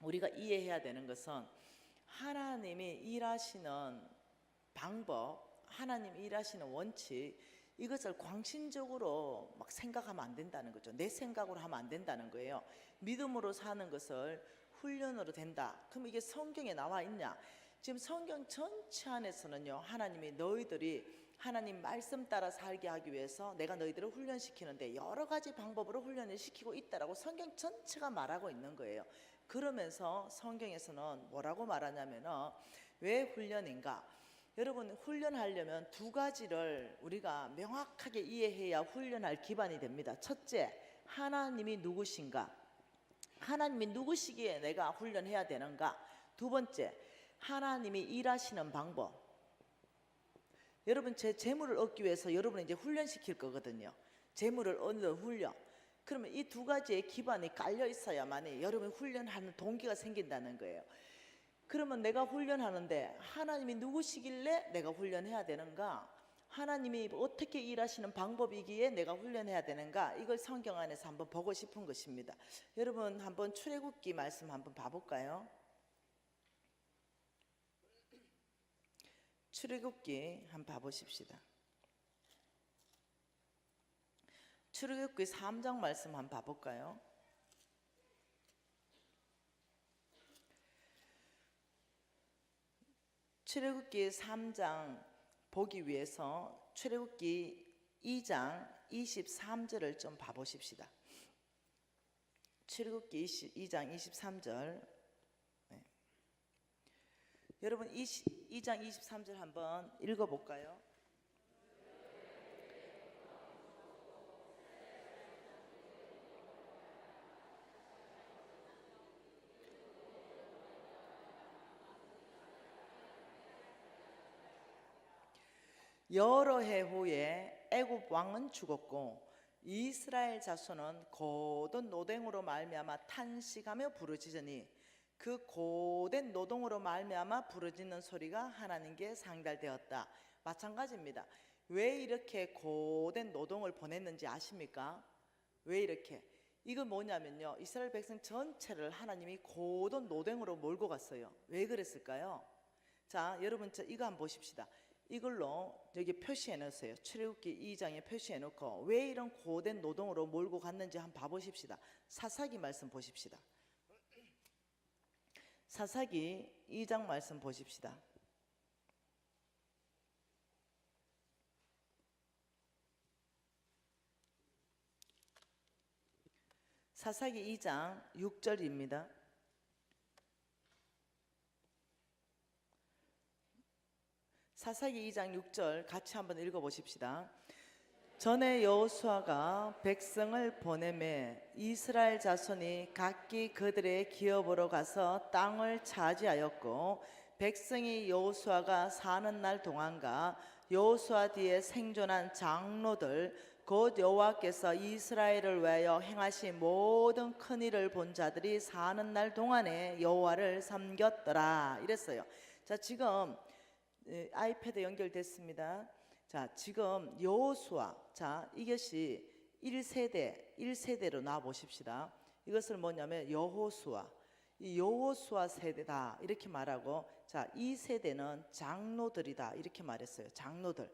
우리가 이해해야 되는 것은 하나님이 일하시는 방법, 하나님이 일하시는 원칙, 이것을 광신적으로 막 생각하면 안 된다는 거죠. 내 생각으로 하면 안 된다는 거예요. 믿음으로 사는 것을 훈련으로 된다. 그럼 이게 성경에 나와 있냐? 지금 성경 전체 안에서는요, 하나님이 너희들이 하나님 말씀 따라 살게 하기 위해서 내가 너희들을 훈련시키는데 여러 가지 방법으로 훈련을 시키고 있다라고 성경 전체가 말하고 있는 거예요. 그러면서 성경에서는 뭐라고 말하냐면은 왜 훈련인가? 여러분, 훈련하려면 두 가지를 우리가 명확하게 이해해야 훈련할 기반이 됩니다. 첫째, 하나님이 누구신가? 하나님이 누구시기에 내가 훈련해야 되는가? 두 번째, 하나님이 일하시는 방법. 여러분, 제 재물을 얻기 위해서 여러분을 이제 훈련시킬 거거든요. 재물을 얻는 훈련. 그러면 이 두 가지의 기반이 깔려 있어야만 여러분이 훈련하는 동기가 생긴다는 거예요. 그러면 내가 훈련하는데 하나님이 누구시길래 내가 훈련해야 되는가? 하나님이 어떻게 일하시는 방법이기에 내가 훈련해야 되는가? 이걸 성경 안에서 한번 보고 싶은 것입니다. 여러분, 한번 출애굽기 말씀 한번 봐볼까요? 출애굽기 한번 봐보십시다. 출애굽기 3장 말씀 한번 봐볼까요? 출애굽기 3장 보기 위해서 출애굽기 2장 23절을 좀 봐보십시다. 출애굽기 2장 23절. 네. 여러분, 2장 23절 한번 읽어볼까요? 여러 해 후에 애굽 왕은 죽었고 이스라엘 자손은 고된 노동으로 말미암아 탄식하며 부르짖으니 그 고된 노동으로 말미암아 부르짖는 소리가 하나님께 상달되었다. 마찬가지입니다. 왜 이렇게 고된 노동을 보냈는지 아십니까? 왜 이렇게? 이건 뭐냐면요, 이스라엘 백성 전체를 하나님이 고된 노동으로 몰고 갔어요. 왜 그랬을까요? 자, 여러분, 이거 한번 보십시다. 이걸로 여기 표시해 놓으세요. 출애굽기 2장에 표시해 놓고 왜 이런 고된 노동으로 몰고 갔는지 한번 봐보십시다. 사사기 말씀 보십시다. 사사기 2장 말씀 보십시다. 사사기 2장 6절입니다. 사사기 2장 6절 같이 한번 읽어보십시다. 전에 여호수아가 백성을 보내매 이스라엘 자손이 각기 그들의 기업으로 가서 땅을 차지하였고 백성이 여호수아가 사는 날 동안과 여호수아 뒤에 생존한 장로들 곧 여호와께서 이스라엘을 위하여 행하신 모든 큰 일을 본 자들이 사는 날 동안에 여호와를 섬겼더라 이랬어요. 자, 지금 아이패드 연결됐습니다. 자, 지금 여호수아, 자, 이것이 1세대로 놔 보십시다. 이것을 뭐냐면 여호수아, 이 여호수아 세대다 이렇게 말하고, 자, 이 세대는 장로들이다 이렇게 말했어요. 장로들.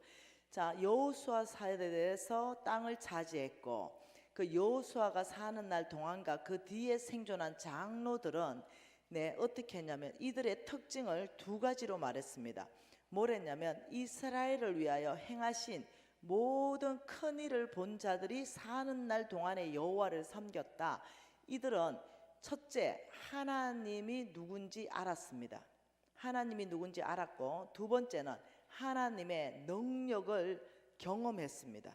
자, 여호수아 세대에서 땅을 차지했고 그 여호수아가 사는 날 동안과 그 뒤에 생존한 장로들은 어떻게 했냐면 이들의 특징을 두 가지로 말했습니다. 뭐랬냐면 이스라엘을 위하여 행하신 모든 큰 일을 본 자들이 사는 날 동안에 여호와를 섬겼다. 이들은 첫째, 하나님이 누군지 알았습니다. 하나님이 누군지 알았고, 두 번째는 하나님의 능력을 경험했습니다.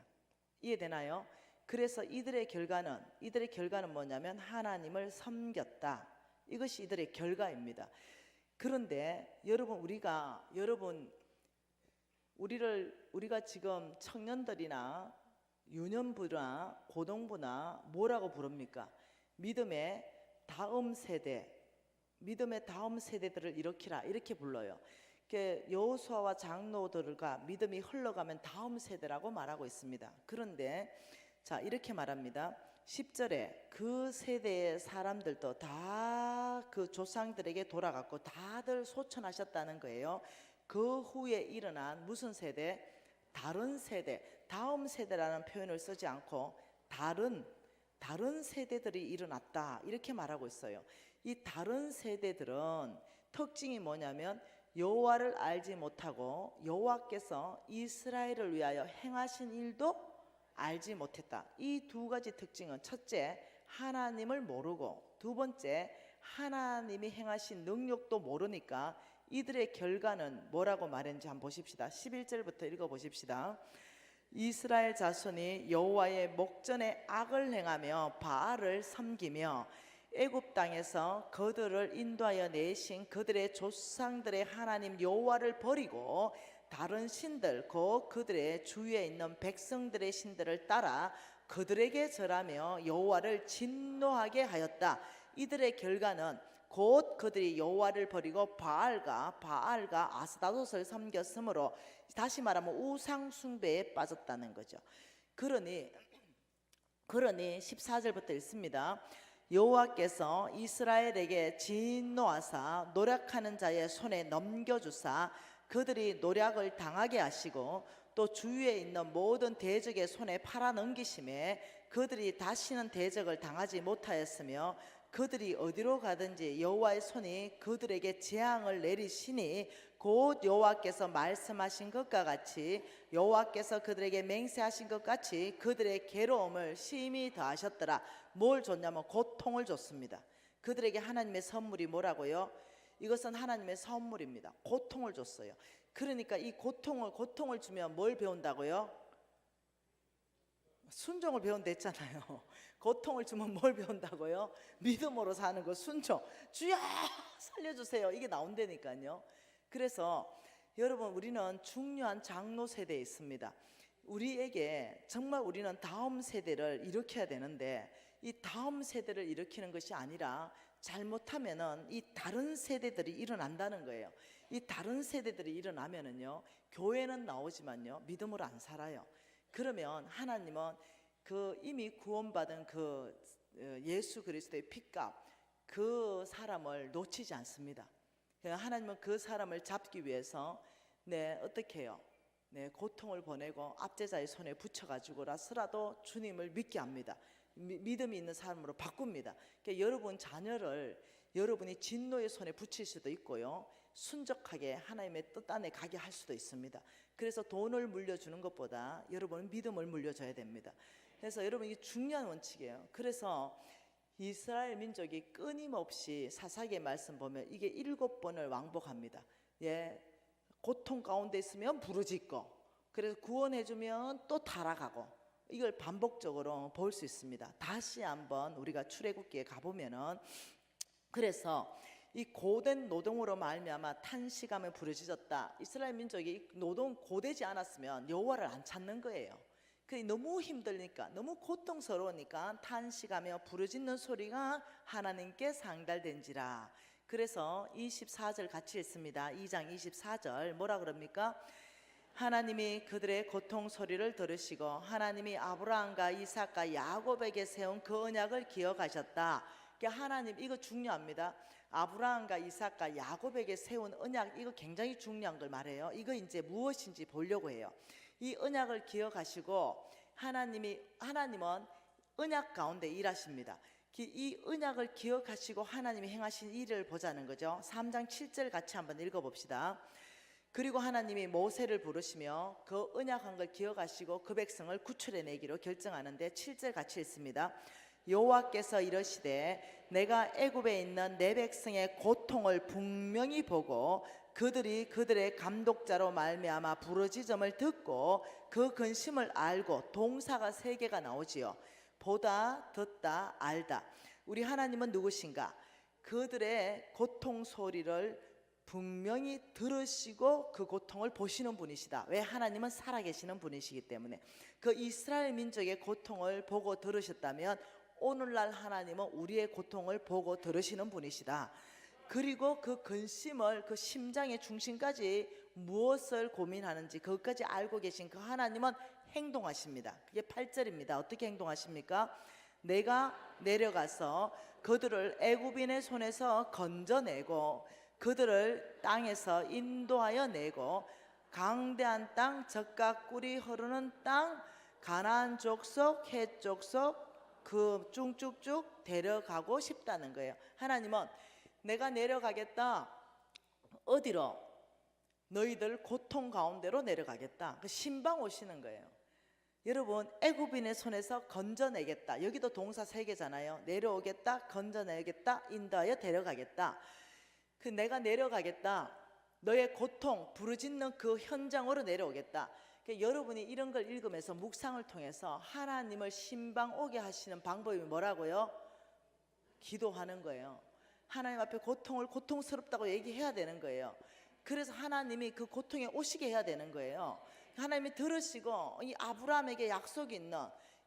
이해되나요? 그래서 이들의 결과는 뭐냐면 하나님을 섬겼다. 이것이 이들의 결과입니다. 그런데 우리가 지금 청년들이나 유년부나 고등부나 뭐라고 부릅니까? 믿음의 다음 세대들을 일으키라 이렇게 불러요. 여호수아와 장로들과 믿음이 흘러가면 다음 세대라고 말하고 있습니다. 그런데 자, 이렇게 말합니다. 10절에 그 세대의 사람들도 다 그 조상들에게 돌아갔고 다들 소천하셨다는 거예요. 그 후에 일어난 무슨 세대? 다른 세대, 다음 세대라는 표현을 쓰지 않고 다른 세대들이 일어났다 이렇게 말하고 있어요. 이 다른 세대들은 특징이 뭐냐면 여호와를 알지 못하고 여호와께서 이스라엘을 위하여 행하신 일도 알지 못했다. 이 두 가지 특징은 첫째, 하나님을 모르고, 두 번째, 하나님이 행하신 능력도 모르니까 이들의 결과는 뭐라고 말했는지 한번 보십시다. 11절부터 읽어보십시다. 이스라엘 자손이 여호와의 목전에 악을 행하며 바알을 섬기며 애굽 땅에서 그들을 인도하여 내신 그들의 조상들의 하나님 여호와를 버리고 다른 신들 곧 그들의 주위에 있는 백성들의 신들을 따라 그들에게 절하며 여호와를 진노하게 하였다. 이들의 결과는 곧 그들이 여호와를 버리고 바알과 아스다롯을 섬겼으므로 다시 말하면 우상 숭배에 빠졌다는 거죠. 그러니 14절부터 읽습니다. 여호와께서 이스라엘에게 진노하사 노력하는 자의 손에 넘겨주사 그들이 노략을 당하게 하시고 또 주위에 있는 모든 대적의 손에 팔아넘기심에 그들이 다시는 대적을 당하지 못하였으며 그들이 어디로 가든지 여호와의 손이 그들에게 재앙을 내리시니 곧 여호와께서 말씀하신 것과 같이 여호와께서 그들에게 맹세하신 것 같이 그들의 괴로움을 심히 더하셨더라. 뭘 줬냐면 고통을 줬습니다. 그들에게 하나님의 선물이 뭐라고요? 이것은 하나님의 선물입니다. 고통을 줬어요. 그러니까 이 고통을 주면 뭘 배운다고요? 순종을 배운다 했잖아요. 고통을 주면 뭘 배운다고요? 믿음으로 사는 거, 순종. 주여 살려주세요. 이게 나온다니까요. 그래서 여러분, 우리는 중요한 장로 세대에 있습니다. 우리에게 정말 우리는 다음 세대를 일으켜야 되는데 이 다음 세대를 일으키는 것이 아니라 잘못하면은 이 다른 세대들이 일어난다는 거예요. 이 다른 세대들이 일어나면은요, 교회는 나오지만요, 믿음으로 안 살아요. 그러면 하나님은 그 이미 구원받은 그 예수 그리스도의 피값, 그 사람을 놓치지 않습니다. 하나님은 그 사람을 잡기 위해서 어떻게 해요? 고통을 보내고 압제자의 손에 붙여가지고라서라도 주님을 믿게 합니다. 믿음이 있는 사람으로 바꿉니다. 그러니까 여러분 자녀를 여러분이 진노의 손에 붙일 수도 있고요, 순적하게 하나님의 뜻 안에 가게 할 수도 있습니다. 그래서 돈을 물려주는 것보다 여러분은 믿음을 물려줘야 됩니다. 그래서 여러분, 이게 중요한 원칙이에요. 그래서 이스라엘 민족이 끊임없이 사사기의 말씀 보면 이게 7번을 왕복합니다. 고통 가운데 있으면 부르짖고, 그래서 구원해주면 또 타락하고, 이걸 반복적으로 볼 수 있습니다. 다시 한번 우리가 출애굽기에 가보면은, 그래서 이 고된 노동으로 말미암아 탄식하며 부르짖었다. 이스라엘 민족이 노동 고되지 않았으면 여호와를 안 찾는 거예요. 너무 힘들니까, 너무 고통스러우니까 탄식하며 부르짖는 소리가 하나님께 상달된지라. 그래서 24절 같이 읽습니다. 2장 24절 뭐라 그럽니까? 하나님이 그들의 고통 소리를 들으시고 하나님이 아브라함과 이삭과 야곱에게 세운 그 언약을 기억하셨다. 그러니까 하나님, 이거 중요합니다. 아브라함과 이삭과 야곱에게 세운 언약, 이거 굉장히 중요한 걸 말해요. 이거 이제 무엇인지 보려고 해요. 이 언약을 기억하시고 하나님은 언약 가운데 일하십니다. 이 언약을 기억하시고 하나님이 행하신 일을 보자는 거죠. 3장 7절 같이 한번 읽어봅시다. 그리고 하나님이 모세를 부르시며 그 언약한 걸 기억하시고 그 백성을 구출해내기로 결정하는데 7절 같이 읽습니다. 여호와께서 이러시되 내가 애굽에 있는 내 백성의 고통을 분명히 보고 그들이 그들의 감독자로 말미암아 부르짖음을 듣고 그 근심을 알고, 동사가 3개가 나오지요. 보다, 듣다, 알다. 우리 하나님은 누구신가? 그들의 고통 소리를 분명히 들으시고 그 고통을 보시는 분이시다. 왜? 하나님은 살아계시는 분이시기 때문에. 그 이스라엘 민족의 고통을 보고 들으셨다면 오늘날 하나님은 우리의 고통을 보고 들으시는 분이시다. 그리고 그 근심을, 그 심장의 중심까지 무엇을 고민하는지 그것까지 알고 계신 그 하나님은 행동하십니다. 그게 8절입니다. 어떻게 행동하십니까? 내가 내려가서 그들을 애굽인의 손에서 건져내고 그들을 땅에서 인도하여 내고 강대한 땅, 젖과 꿀이 흐르는 땅, 가나안 족속, 헷 족속 그 쭉쭉쭉 데려가고 싶다는 거예요. 하나님은 내가 내려가겠다. 어디로? 너희들 고통 가운데로 내려가겠다. 그 신방 오시는 거예요. 여러분, 애굽인의 손에서 건져내겠다. 여기도 동사 3개잖아요. 내려오겠다, 건져내겠다, 인도하여 데려가겠다. 그 내가 내려가겠다. 너의 고통, 부르짖는 그 현장으로 내려오겠다. 그러니까 여러분이 이런 걸 읽으면서 묵상을 통해서 하나님을 신방 오게 하시는 방법이 뭐라고요? 기도하는 거예요. 하나님 앞에 고통을 고통스럽다고 얘기해야 되는 거예요. 그래서 하나님이 그 고통에 오시게 해야 되는 거예요. 하나님이 들으시고 이 아브라함에게 약속이 있는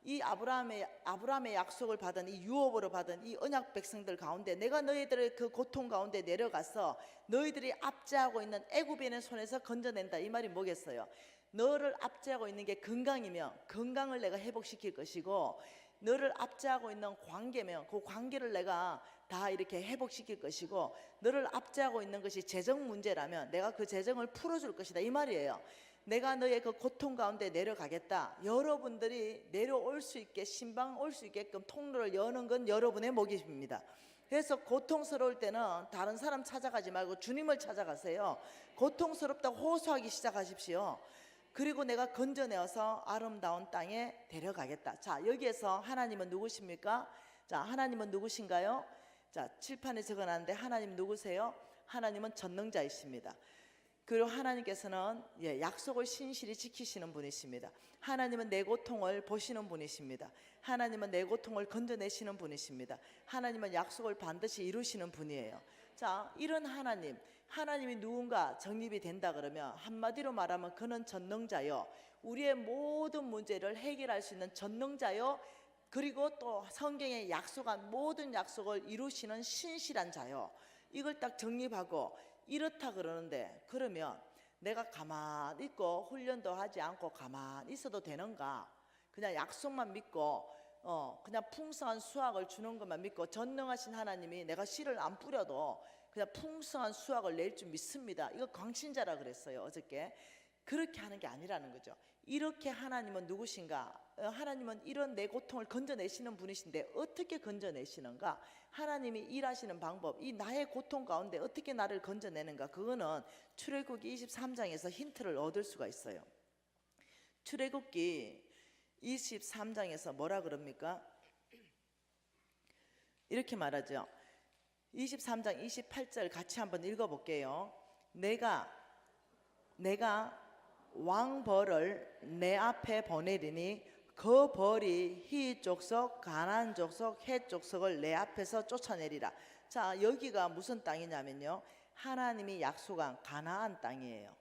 이 아브라함의 약속을 받은 이 유업으로 받은 이 언약 백성들 가운데 내가 너희들의 그 고통 가운데 내려가서 너희들이 압제하고 있는 애굽인의 손에서 건져낸다. 이 말이 뭐겠어요? 너를 압제하고 있는 게 건강이면 건강을 내가 회복시킬 것이고 너를 압제하고 있는 관계면 그 관계를 내가 다 이렇게 회복시킬 것이고 너를 압제하고 있는 것이 재정 문제라면 내가 그 재정을 풀어줄 것이다. 이 말이에요. 내가 너의 그 고통 가운데 내려가겠다. 여러분들이 내려올 수 있게 신방 올 수 있게끔 통로를 여는 건 여러분의 몫입니다. 그래서 고통스러울 때는 다른 사람 찾아가지 말고 주님을 찾아가세요. 고통스럽다고 호소하기 시작하십시오. 그리고 내가 건져내어서 아름다운 땅에 데려가겠다. 자, 여기에서 하나님은 누구십니까? 자, 하나님은 누구신가요? 자, 칠판에 적어놨는데 하나님 누구세요? 하나님은 전능자이십니다. 그리고 하나님께서는 약속을 신실히 지키시는 분이십니다. 하나님은 내 고통을 보시는 분이십니다. 하나님은 내 고통을 건져내시는 분이십니다. 하나님은 약속을 반드시 이루시는 분이에요. 자, 이런 하나님이 누군가 정립이 된다 그러면 한마디로 말하면 그는 전능자요. 우리의 모든 문제를 해결할 수 있는 전능자요. 그리고 또 성경에 약속한 모든 약속을 이루시는 신실한 자요. 이걸 딱 정립하고 이렇다 그러는데 그러면 내가 가만히 있고 훈련도 하지 않고 가만히 있어도 되는가? 그냥 약속만 믿고 그냥 풍성한 수확을 주는 것만 믿고 전능하신 하나님이 내가 씨를 안 뿌려도 그냥 풍성한 수확을 낼 줄 믿습니다. 이거 광신자라 그랬어요 어저께. 그렇게 하는 게 아니라는 거죠. 이렇게 하나님은 누구신가? 하나님은 이런 내 고통을 건져내시는 분이신데 어떻게 건져내시는가? 하나님이 일하시는 방법, 이 나의 고통 가운데 어떻게 나를 건져내는가? 그거는 출애굽기 23장에서 힌트를 얻을 수가 있어요. 출애굽기 23장에서 뭐라 그럽니까? 이렇게 말하죠. 23장 28절 같이 한번 읽어볼게요. 내가 왕벌을 내 앞에 보내리니 그 벌이 히 족속, 가나안 족속, 헷 족속을 내 앞에서 쫓아내리라. 자, 여기가 무슨 땅이냐면요, 하나님이 약속한 가나안 땅이에요.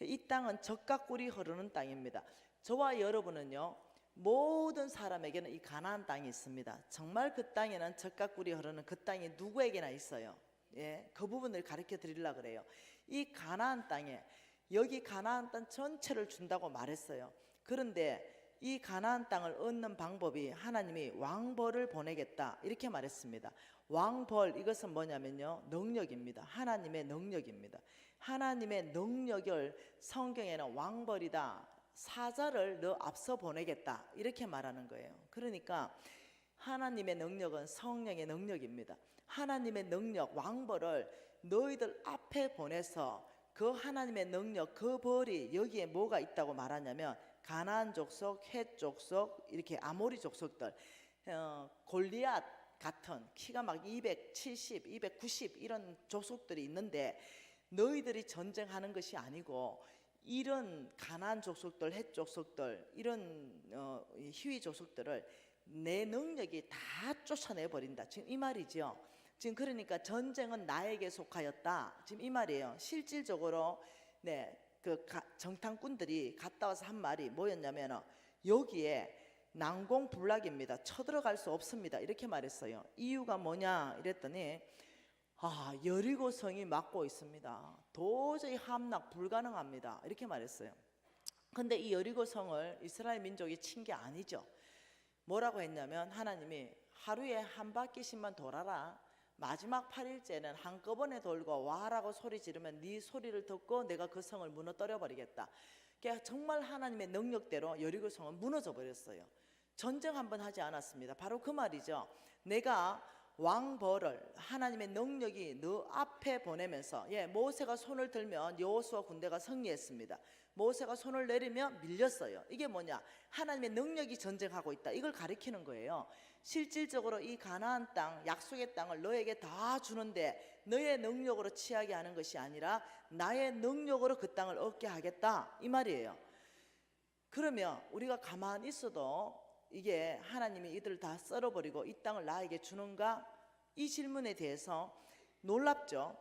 이 땅은 젖과 꿀이 흐르는 땅입니다. 저와 여러분은요, 모든 사람에게는 이 가나안 땅이 있습니다. 정말 그 땅에는 젖과 꿀이 흐르는 그 땅이 누구에게나 있어요. 그 부분을 가르쳐 드리려고 그래요. 이 가나안 땅에 여기 가나안 땅 전체를 준다고 말했어요. 그런데 이 가나안 땅을 얻는 방법이 하나님이 왕벌을 보내겠다 이렇게 말했습니다. 왕벌, 이것은 뭐냐면요, 능력입니다. 하나님의 능력입니다. 하나님의 능력을 성경에는 왕벌이다, 사자를 너 앞서 보내겠다 이렇게 말하는 거예요. 그러니까 하나님의 능력은 성령의 능력입니다. 하나님의 능력, 왕벌을 너희들 앞에 보내서 그 하나님의 능력, 그 벌이 여기에 뭐가 있다고 말하냐면 가나안 족속, 헷 족속, 이렇게 아모리 족속들, 골리앗 같은 키가 막 270, 290 이런 족속들이 있는데 너희들이 전쟁하는 것이 아니고 이런 가나안 족속들, 헷 족속들, 이런 히위 족속들을 내 능력이 다 쫓아내 버린다. 지금 이 말이죠. 지금 그러니까 전쟁은 나에게 속하였다. 지금 이 말이에요. 실질적으로 그 정탐꾼들이 갔다 와서 한 말이 뭐였냐면 여기에 난공불락입니다. 쳐들어갈 수 없습니다. 이렇게 말했어요. 이유가 뭐냐 이랬더니 여리고성이 막고 있습니다. 도저히 함락 불가능합니다. 이렇게 말했어요. 근데 이 여리고 성을 이스라엘 민족이 친 게 아니죠. 뭐라고 했냐면 하나님이 하루에 한 바퀴씩만 돌아라. 마지막 8일째는 한꺼번에 돌고 와라고 소리 지르면 네 소리를 듣고 내가 그 성을 무너뜨려 버리겠다. 그러니까 정말 하나님의 능력대로 여리고 성은 무너져 버렸어요. 전쟁 한번 하지 않았습니다. 바로 그 말이죠. 내가 왕벌을 하나님의 능력이 너 앞에 보내면서 모세가 손을 들면 여호수아 군대가 승리했습니다. 모세가 손을 내리면 밀렸어요. 이게 뭐냐? 하나님의 능력이 전쟁하고 있다. 이걸 가리키는 거예요. 실질적으로 이 가나안 땅, 약속의 땅을 너에게 다 주는데 너의 능력으로 취하게 하는 것이 아니라 나의 능력으로 그 땅을 얻게 하겠다, 이 말이에요. 그러면 우리가 가만히 있어도 이게 하나님이 이들을 다 썰어버리고 이 땅을 나에게 주는가? 이 질문에 대해서 놀랍죠.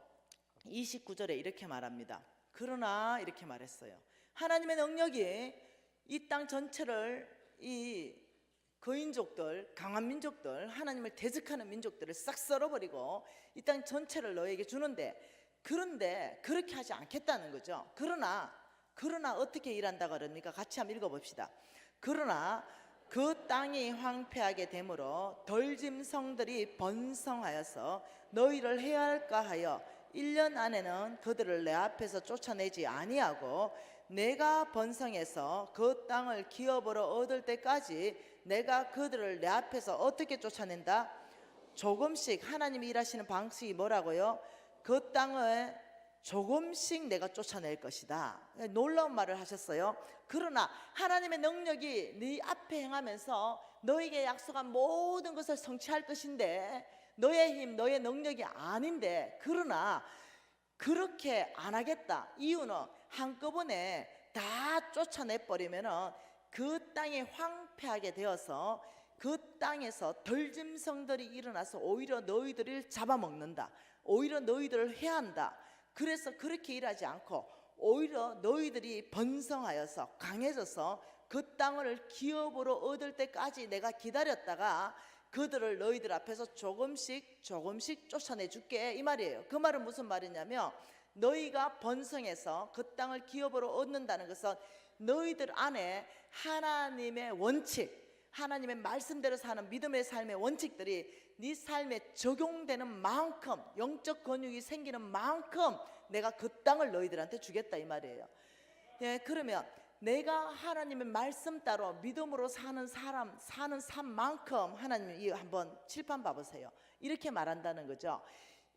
29절에 이렇게 말합니다. 그러나 이렇게 말했어요. 하나님의 능력이 이 땅 전체를, 이 거인족들, 강한 민족들, 하나님을 대적하는 민족들을 싹 썰어버리고 이 땅 전체를 너에게 주는데, 그런데 그렇게 하지 않겠다는 거죠. 그러나 어떻게 일한다 그럽니까? 같이 한번 읽어봅시다. 그러나 그 땅이 황폐하게 되므로 덜짐승들이 번성하여서 너희를 해할까 하여 1년 안에는 그들을 내 앞에서 쫓아내지 아니하고 내가 번성해서 그 땅을 기업으로 얻을 때까지 내가 그들을 내 앞에서 어떻게 쫓아낸다? 조금씩. 하나님이 일하시는 방식이 뭐라고요? 그 땅을 조금씩 내가 쫓아낼 것이다. 놀라운 말을 하셨어요. 그러나 하나님의 능력이 네 앞에 행하면서 너에게 약속한 모든 것을 성취할 것인데, 너의 힘, 너의 능력이 아닌데, 그러나 그렇게 안 하겠다. 이유는 한꺼번에 다 쫓아내버리면 그 땅이 황폐하게 되어서 그 땅에서 덜짐승들이 일어나서 오히려 너희들을 잡아먹는다. 오히려 너희들을 해한다. 그래서 그렇게 일하지 않고 오히려 너희들이 번성하여서 강해져서 그 땅을 기업으로 얻을 때까지 내가 기다렸다가 그들을 너희들 앞에서 조금씩 쫓아내 줄게, 이 말이에요. 그 말은 무슨 말이냐면 너희가 번성해서 그 땅을 기업으로 얻는다는 것은 너희들 안에 하나님의 원칙, 하나님의 말씀대로 사는 믿음의 삶의 원칙들이 네 삶에 적용되는 만큼, 영적 권육이 생기는 만큼 내가 그 땅을 너희들한테 주겠다, 이 말이에요. 그러면 내가 하나님의 말씀 따로 믿음으로 사는 삶만큼 하나님이 한번 칠판 봐보세요. 이렇게 말한다는 거죠.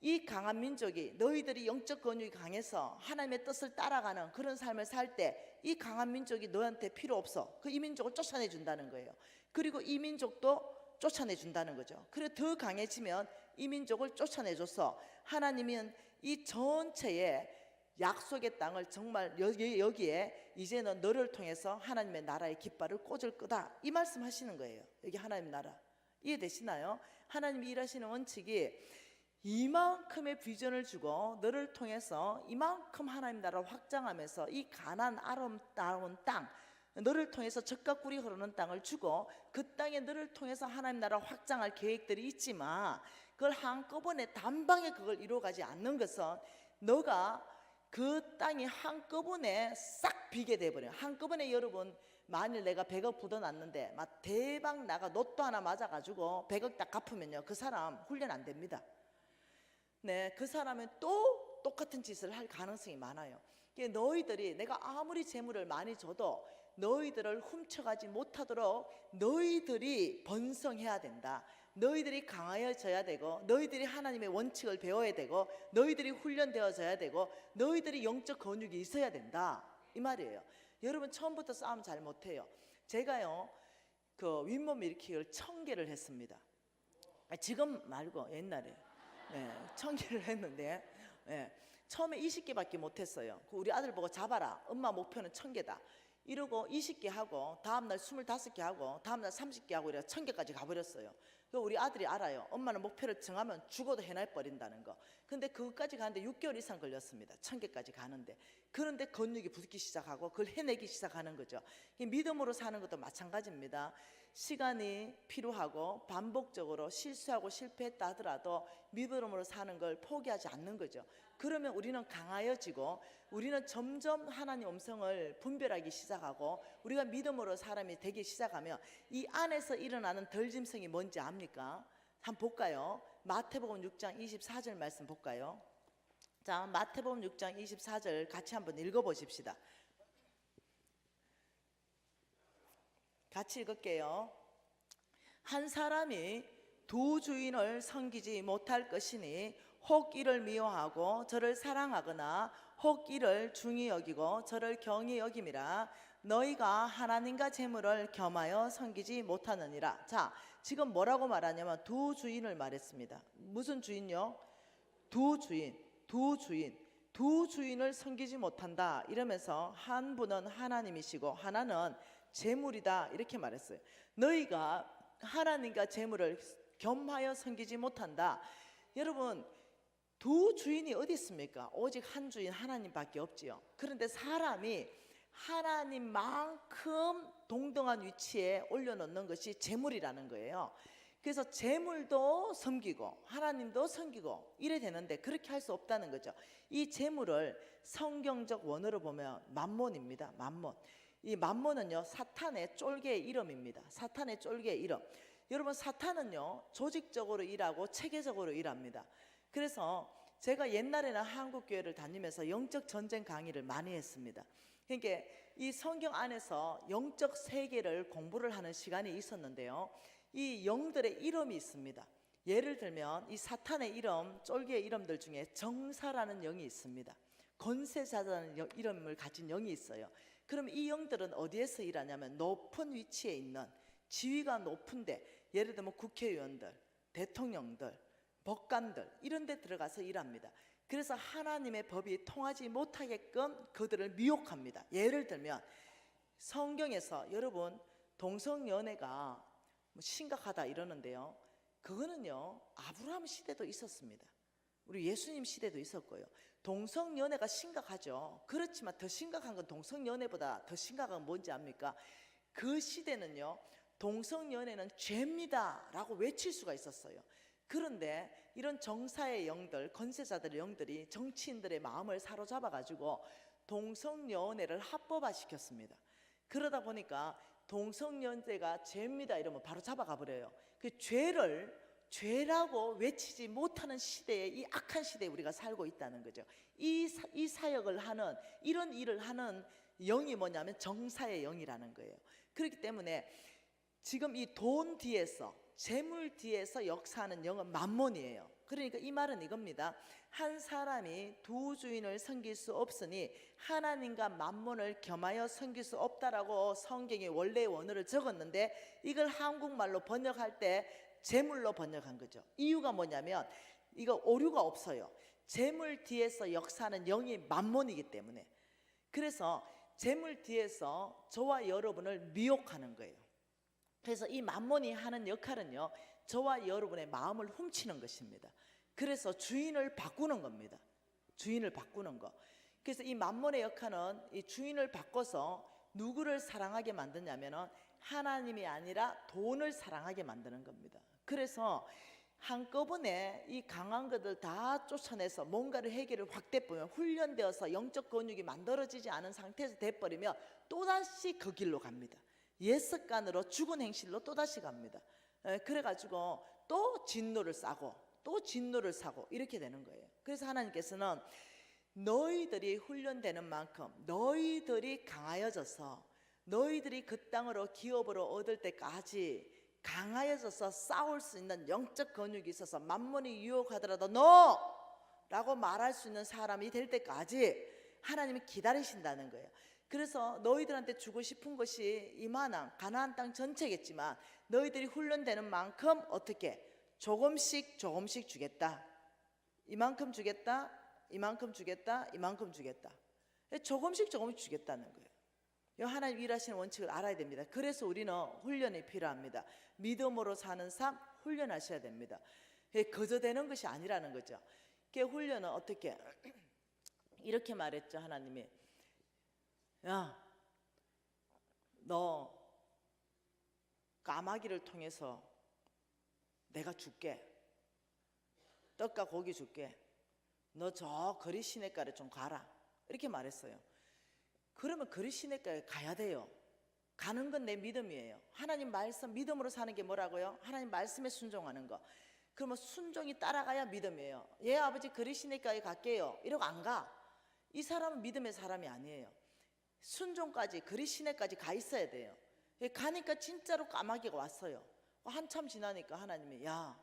이 강한 민족이, 너희들이 영적 권육이 강해서 하나님의 뜻을 따라가는 그런 삶을 살 때 이 강한 민족이 너한테 필요 없어. 이 민족을 쫓아내 준다는 거예요. 그리고 이 민족도 쫓아내 준다는 거죠. 그래 더 강해지면 이 민족을 쫓아내줘서 하나님은 이 전체의 약속의 땅을 정말 여기에 이제는 너를 통해서 하나님의 나라의 깃발을 꽂을 거다, 이 말씀 하시는 거예요. 여기 하나님의 나라 이해되시나요? 하나님이 일하시는 원칙이 이만큼의 비전을 주고 너를 통해서 이만큼 하나님 나라를 확장하면서 이 가나안 아름다운 땅, 너를 통해서 젖과 꿀이 흐르는 땅을 주고 그 땅에 너를 통해서 하나님 나라 확장할 계획들이 있지만 그걸 한꺼번에 단방에 그걸 이루어가지 않는 것은 너가 그 땅이 한꺼번에 싹 비게 돼버려요. 한꺼번에 여러분, 만일 내가 100억 부도났는데 막 대박 나가 로또 하나 맞아가지고 100억 딱 갚으면요, 그 사람 훈련 안 됩니다. 네, 그 사람은 또 똑같은 짓을 할 가능성이 많아요. 너희들이, 내가 아무리 재물을 많이 줘도 너희들을 훔쳐가지 못하도록 너희들이 번성해야 된다. 너희들이 강하여져야 되고, 너희들이 하나님의 원칙을 배워야 되고, 너희들이 훈련되어져야 되고, 너희들이 영적 권육이 있어야 된다, 이 말이에요. 여러분, 처음부터 싸움 잘 못해요. 제가요 그 윗몸 일으키기를 1000개를 했습니다. 지금 말고 옛날에 1000개를 했는데 처음에 20개밖에 못했어요. 우리 아들 보고 잡아라, 엄마 목표는 1000개다 이러고 20개 하고 다음날 25개 하고 다음날 30개 하고 이래 1000개까지 가버렸어요. 우리 아들이 알아요. 엄마는 목표를 정하면 죽어도 해내버린다는 거. 근데 그것까지 가는데 6개월 이상 걸렸습니다. 1000개까지 가는데. 그런데 근육이 붙기 시작하고 그걸 해내기 시작하는 거죠. 믿음으로 사는 것도 마찬가지입니다. 시간이 필요하고 반복적으로 실수하고 실패했다 하더라도 믿음으로 사는 걸 포기하지 않는 거죠. 그러면 우리는 강하여지고 우리는 점점 하나님 음성을 분별하기 시작하고 우리가 믿음으로 사람이 되기 시작하면 이 안에서 일어나는 덜짐승이 뭔지 압니까? 한번 볼까요? 마태복음 6장 24절 말씀 볼까요? 자, 마태복음 6장 24절 같이 한번 읽어보십시다. 같이 읽을게요. 한 사람이 두 주인을 섬기지 못할 것이니 혹 이를 미워하고 저를 사랑하거나 혹 이를 중히 여기고 저를 경히 여김이라. 너희가 하나님과 재물을 겸하여 섬기지 못하느니라. 자, 지금 뭐라고 말하냐면 두 주인을 말했습니다. 무슨 주인요? 두 주인을 섬기지 못한다 이러면서 한 분은 하나님이시고 하나는 재물이다 이렇게 말했어요. 너희가 하나님과 재물을 겸하여 섬기지 못한다. 여러분, 두 주인이 어디 있습니까? 오직 한 주인 하나님밖에 없지요. 그런데 사람이 하나님만큼 동등한 위치에 올려놓는 것이 재물이라는 거예요. 그래서 재물도 섬기고 하나님도 섬기고 이래 되는데 그렇게 할 수 없다는 거죠. 이 재물을 성경적 원어로 보면 만몬입니다. 만몬. 이 만몬은요, 사탄의 쫄개의 이름입니다. 사탄의 쫄개의 이름. 여러분, 사탄은요 조직적으로 일하고 체계적으로 일합니다. 그래서 제가 옛날에는 한국교회를 다니면서 영적 전쟁 강의를 많이 했습니다. 그러니까 이 성경 안에서 영적 세계를 공부를 하는 시간이 있었는데요, 이 영들의 이름이 있습니다. 예를 들면 이 사탄의 이름, 쫄개의 이름들 중에 정사라는 영이 있습니다. 권세자라는 이름을 가진 영이 있어요. 그럼 이 영들은 어디에서 일하냐면 높은 위치에 있는, 지위가 높은데, 예를 들면 국회의원들, 대통령들, 법관들 이런 데 들어가서 일합니다. 그래서 하나님의 법이 통하지 못하게끔 그들을 미혹합니다. 예를 들면 성경에서 여러분 동성연애가 심각하다 이러는데요, 그거는요 아브라함 시대도 있었습니다. 우리 예수님 시대도 있었고요. 동성연애가 심각하죠. 그렇지만 더 심각한 건 동성연애보다 더 심각한 건 뭔지 압니까? 그 시대는요 동성연애는 죄입니다 라고 외칠 수가 있었어요. 그런데 이런 정사의 영들, 권세자들의 영들이 정치인들의 마음을 사로잡아 가지고 동성연애를 합법화 시켰습니다. 그러다 보니까 동성연애가 죄입니다 이러면 바로 잡아가 버려요. 그 죄를 죄라고 외치지 못하는 시대에, 이 악한 시대에 우리가 살고 있다는 거죠. 이 사역을 하는, 이런 일을 하는 영이 뭐냐면 정사의 영이라는 거예요. 그렇기 때문에 지금 이 돈 뒤에서, 재물 뒤에서 역사하는 영은 만몬이에요. 그러니까 이 말은 이겁니다. 한 사람이 두 주인을 섬길 수 없으니 하나님과 만몬을 겸하여 섬길 수 없다라고 성경이 원래의 원어를 적었는데 이걸 한국말로 번역할 때 재물로 번역한 거죠. 이유가 뭐냐면 이거 오류가 없어요. 재물 뒤에서 역사하는 영이 만몬이기 때문에. 그래서 재물 뒤에서 저와 여러분을 미혹하는 거예요. 그래서 이 만몬이 하는 역할은요, 저와 여러분의 마음을 훔치는 것입니다. 그래서 주인을 바꾸는 겁니다. 주인을 바꾸는 거. 그래서 이 만몬의 역할은 이 주인을 바꿔서 누구를 사랑하게 만드냐면은 하나님이 아니라 돈을 사랑하게 만드는 겁니다. 그래서 한꺼번에 이 강한 것들 다 쫓아내서 뭔가를 해결을 확 돼버리면, 훈련되어서 영적 근육이 만들어지지 않은 상태에서 돼버리면 또다시 그 길로 갑니다. 옛습관으로 죽은 행실로 또다시 갑니다. 그래가지고 또 진노를 싸고 또 진노를 사고 이렇게 되는 거예요. 그래서 하나님께서는 너희들이 훈련되는 만큼, 너희들이 강하여져서 너희들이 그 땅으로 기업으로 얻을 때까지 강하여져서 싸울 수 있는 영적 근육이 있어서 만몬이 유혹하더라도 라고 말할 수 있는 사람이 될 때까지 하나님이 기다리신다는 거예요. 그래서 너희들한테 주고 싶은 것이 이만한 가나안 땅 전체겠지만 너희들이 훈련되는 만큼 어떻게 조금씩 주겠다. 이만큼 주겠다, 이만큼 주겠다, 이만큼 주겠다. 조금씩 주겠다는 거예요. 하나님 일하시는 원칙을 알아야 됩니다. 그래서 우리는 훈련이 필요합니다. 믿음으로 사는 삶 훈련하셔야 됩니다. 거저되는 것이 아니라는 거죠. 그 훈련은 어떻게 이렇게 말했죠. 하나님이, 야, 너가 까마귀를 통해서 내가 줄게. 떡과 고기 줄게. 너 저 거리 시내가에 좀 가라. 이렇게 말했어요. 그러면 거리 시내가에 가야 돼요. 가는 건 내 믿음이에요. 하나님 말씀, 믿음으로 사는 게 뭐라고요? 하나님 말씀에 순종하는 거. 그러면 순종이 따라가야 믿음이에요. 예, 아버지 거리 시내가에 갈게요. 이러고 안 가. 이 사람은 믿음의 사람이 아니에요. 순종까지, 거리 시내까지 가 있어야 돼요. 가니까 진짜로 까마귀가 왔어요. 한참 지나니까 하나님이 야,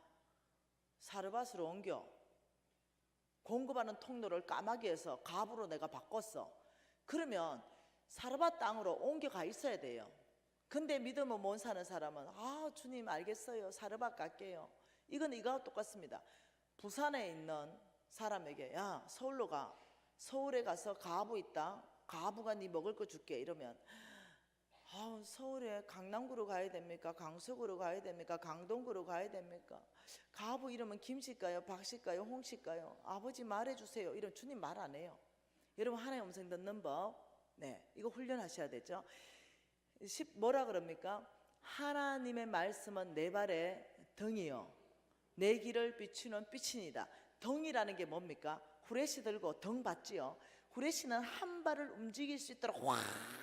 사르밧으로 옮겨. 공급하는 통로를 까마귀에서 갑으로 내가 바꿨어. 그러면 사르밧 땅으로 옮겨가 있어야 돼요. 근데 믿음을 못 사는 사람은 아, 주님 알겠어요. 사르밧 갈게요. 이건 이거와 똑같습니다. 부산에 있는 사람에게 야, 서울로 가. 서울에 가서 가부 있다. 가부가 네 먹을 거 줄게. 이러면 아, 서울에 강남구로 가야 됩니까? 강서구로 가야 됩니까? 강동구로 가야 됩니까? 가부 이러면 김씨일까요? 박씨일까요? 홍씨일까요? 아버지 말해주세요. 이러면 주님 말 안 해요. 여러분 하나님 음성 듣는 법, 네, 이거 훈련하셔야 되죠. 뭐라 그럽니까? 하나님의 말씀은 내 발의 등이요 내 길을 비추는 빛이니다. 등이라는 게 뭡니까? 후레쉬 들고 등 봤지요? 후레쉬는 한 발을 움직일 수 있도록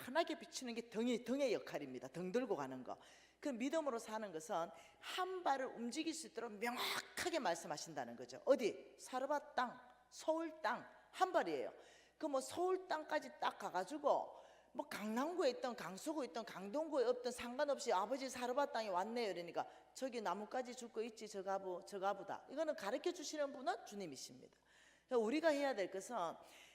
환하게 비추는 게 등의 역할입니다. 등 들고 가는 거. 그 믿음으로 사는 것은 한 발을 움직일 수 있도록 명확하게 말씀하신다는 거죠. 어디? 사르밧 땅, 서울 땅 한 발이에요. 그 뭐 서울 땅까지 딱 가가지고 뭐 강남구에 있던 강서구에 있던 강동구에 없던 상관없이 아버지 사르밧 땅에 왔네요. 이러니까 저기 나뭇가지 줄 거 있지 저 가부다. 이거는 가르쳐 주시는 분은 주님이십니다. 그러니까 우리가 해야 될 것은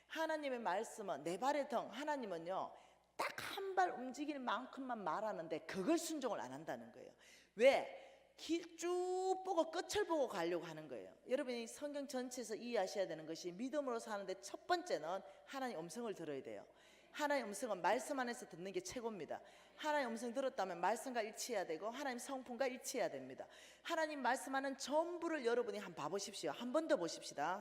하나님의 말씀은 내 발의 등, 하나님은요 딱 한 발 움직이는 만큼만 말하는데 그걸 순종을 안 한다는 거예요. 왜? 길 쭉 보고 끝을 보고 가려고 하는 거예요. 여러분이 성경 전체에서 이해하셔야 되는 것이 믿음으로 사는데 첫 번째는 하나님 음성을 들어야 돼요. 하나님 음성은 말씀 안에서 듣는 게 최고입니다. 하나님 음성 들었다면 말씀과 일치해야 되고 하나님 성품과 일치해야 됩니다. 하나님 말씀하는 전부를 여러분이 한번 봐보십시오. 한 번 더 보십시다.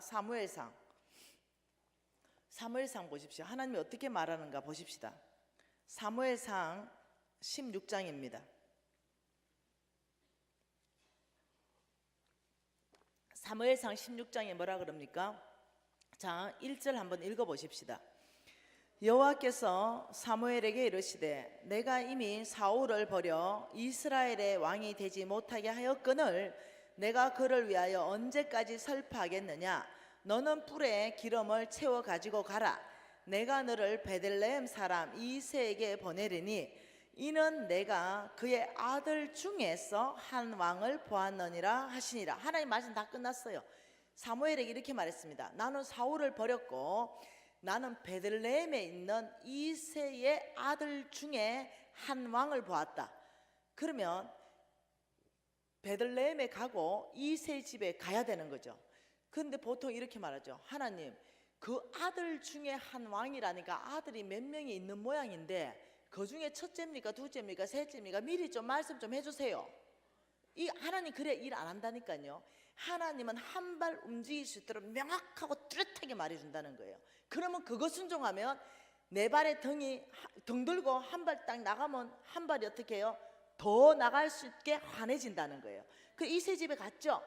사무엘상 보십시오. 하나님이 어떻게 말하는가 보십시다. 사무엘상 16장입니다. 사무엘상 16장에 뭐라 그럽니까? 자, 1절 한번 읽어보십시다. 여호와께서 사무엘에게 이르시되 내가 이미 사울을 버려 이스라엘의 왕이 되지 못하게 하였거늘 내가 그를 위하여 언제까지 설파하겠느냐? 너는 뿔에 기름을 채워 가지고 가라. 내가 너를 베들레헴 사람 이새에게 보내리니 이는 내가 그의 아들 중에서 한 왕을 보았느니라 하시니라. 하나님 말씀 다 끝났어요. 사무엘에게 이렇게 말했습니다. 나는 사울을 버렸고 나는 베들레헴에 있는 이새의 아들 중에 한 왕을 보았다. 그러면 베들레헴에 가고 이새 집에 가야 되는 거죠. 근데 보통 이렇게 말하죠. 하나님, 그 아들 중에 한 왕이라니까 아들이 몇 명이 있는 모양인데 그 중에 첫째입니까? 둘째입니까? 셋째입니까? 미리 좀 말씀 좀 해주세요. 이 하나님 그래 일 안 한다니까요. 하나님은 한 발 움직일 수 있도록 명확하고 뚜렷하게 말해준다는 거예요. 그러면 그거 순종하면 내 발에 등 들고 한 발 딱 나가면 한 발이 어떻게 해요? 더 나갈 수 있게 환해진다는 거예요. 그 이세 집에 갔죠.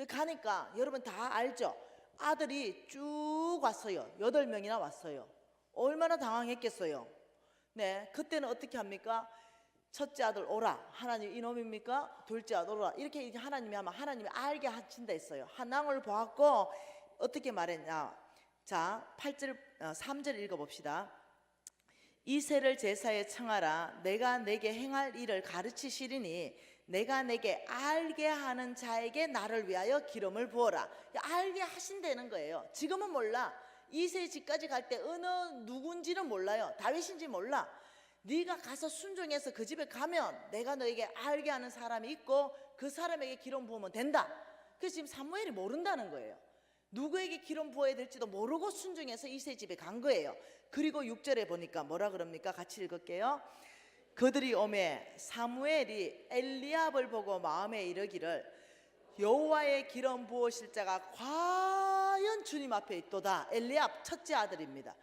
가니까 여러분 다 알죠. 아들이 쭉 왔어요. 8명이나 왔어요. 얼마나 당황했겠어요. 네, 그때는 어떻게 합니까? 첫째 아들 오라. 하나님 이놈입니까? 둘째 아들 오라. 이렇게 하나님이 하면 하나님이 알게 하신다 했어요. 한왕을 보았고 어떻게 말했냐? 자, 3절 읽어봅시다. 이새를 제사에 청하라. 내가 내게 행할 일을 가르치시리니 내가 내게 알게 하는 자에게 나를 위하여 기름을 부어라. 알게 하신다는 거예요. 지금은 몰라. 이새 집까지 갈 때 어느 누군지는 몰라요. 다윗인지 몰라. 네가 가서 순종해서 그 집에 가면 내가 너에게 알게 하는 사람이 있고 그 사람에게 기름 부으면 된다. 그래서 지금 사무엘이 모른다는 거예요. 누구에게 기름 부어야 될지도 모르고 순종해서 이새 집에 간 거예요. 그리고 6절에 보니까 뭐라 그럽니까? 같이 읽을게요. 그들이 오매 사무엘이 엘리압을 보고 마음에 이르기를 여호와의 기름 부으실 자가 과연 주님 앞에 있도다. 엘리압 첫째 아들입니다.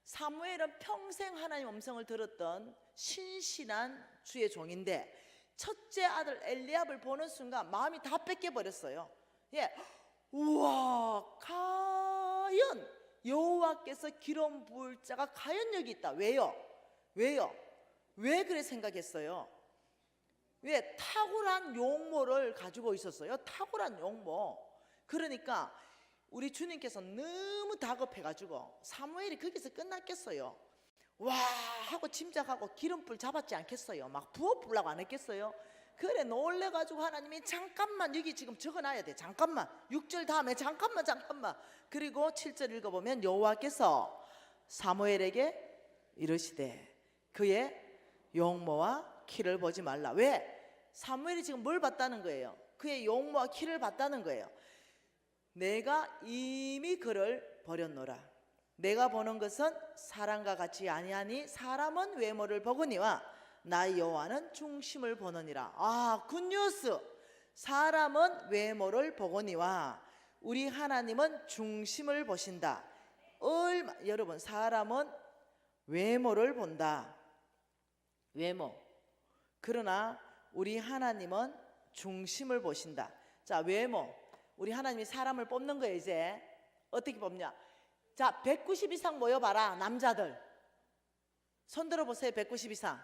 사무엘은 평생 하나님 음성을 들었던 신실한 주의 종인데 첫째 아들 엘리압을 보는 순간 마음이 다 뺏겨버렸어요. 예, 우와, 과연 여호와께서 기름 부을 자가 과연 여기 있다. 왜요? 왜 그래 생각했어요? 왜? 탁월한 용모를 가지고 있었어요. 탁월한 용모. 그러니까 우리 주님께서 너무 다급해가지고 사무엘이 거기서 끝났겠어요? 와 하고 짐작하고 기름불 잡았지 않겠어요? 막 부어보려고 안 했겠어요? 그래 놀래가지고 하나님이 잠깐만, 여기 지금 적어놔야 돼. 잠깐만, 6절 다음에 잠깐만. 그리고 7절 읽어보면 여호와께서 사무엘에게 이르시되 그의 용모와 키를 보지 말라. 왜? 사무엘이 지금 뭘 봤다는 거예요? 그의 용모와 키를 봤다는 거예요. 내가 이미 그를 버렸노라. 내가 보는 것은 사람과 같이 아니하니 사람은 외모를 보거니와 나의 여호와는 중심을 보느니라. 아, 굿뉴스. 사람은 외모를 보거니와 우리 하나님은 중심을 보신다. 여러분, 사람은 외모를 본다. 외모. 그러나 우리 하나님은 중심을 보신다. 자, 외모. 우리 하나님이 사람을 뽑는 거예요. 이제 어떻게 뽑냐? 자, 190 이상 모여봐라. 남자들 손 들어보세요. 190 이상.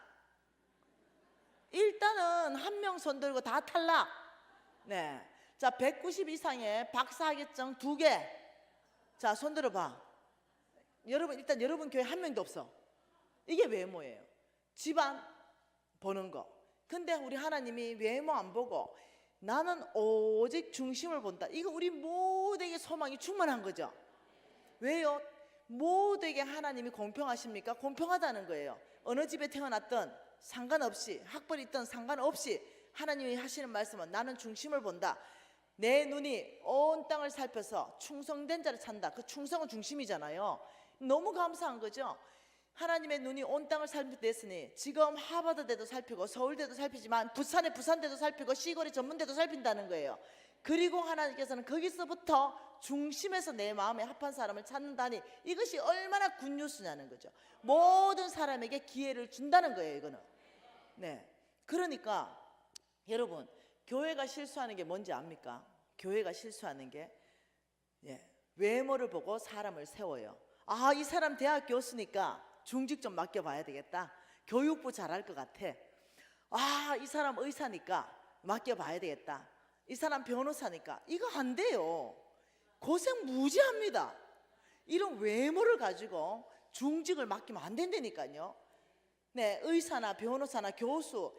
일단은 한 명 손 들고 다 탈락. 네. 자, 190 이상의 박사학위증 2개. 자, 손 들어봐. 여러분, 일단 여러분 교회 한 명도 없어. 이게 외모예요. 집안 보는 거. 근데 우리 하나님이 외모 안 보고 나는 오직 중심을 본다. 이거 우리 모두에게 소망이 충만한 거죠. 왜요? 모두에게 하나님이 공평하십니까? 공평하다는 거예요. 어느 집에 태어났든 상관없이, 학벌이 있든 상관없이 하나님이 하시는 말씀은 나는 중심을 본다. 내 눈이 온 땅을 살펴서 충성된 자를 찾는다. 그 충성은 중심이잖아요. 너무 감사한 거죠. 하나님의 눈이 온 땅을 살폈으니 지금 하버드대도 살피고 서울대도 살피지만 부산대도 살피고 시골의 전문대도 살핀다는 거예요. 그리고 하나님께서는 거기서부터 중심에서 내 마음에 합한 사람을 찾는다니 이것이 얼마나 굿뉴스냐는 거죠. 모든 사람에게 기회를 준다는 거예요. 이거는. 네. 그러니까 여러분, 교회가 실수하는 게 뭔지 압니까? 교회가 실수하는 게 외모를 보고 사람을 세워요. 아, 이 사람 대학 교수니까 중직 좀 맡겨봐야 되겠다. 교육부 잘할 것 같아. 아, 이 사람 의사니까 맡겨봐야 되겠다. 이 사람 변호사니까. 이거 안 돼요. 고생 무지합니다. 이런 외모를 가지고 중직을 맡기면 안 된다니까요. 네, 의사나 변호사나 교수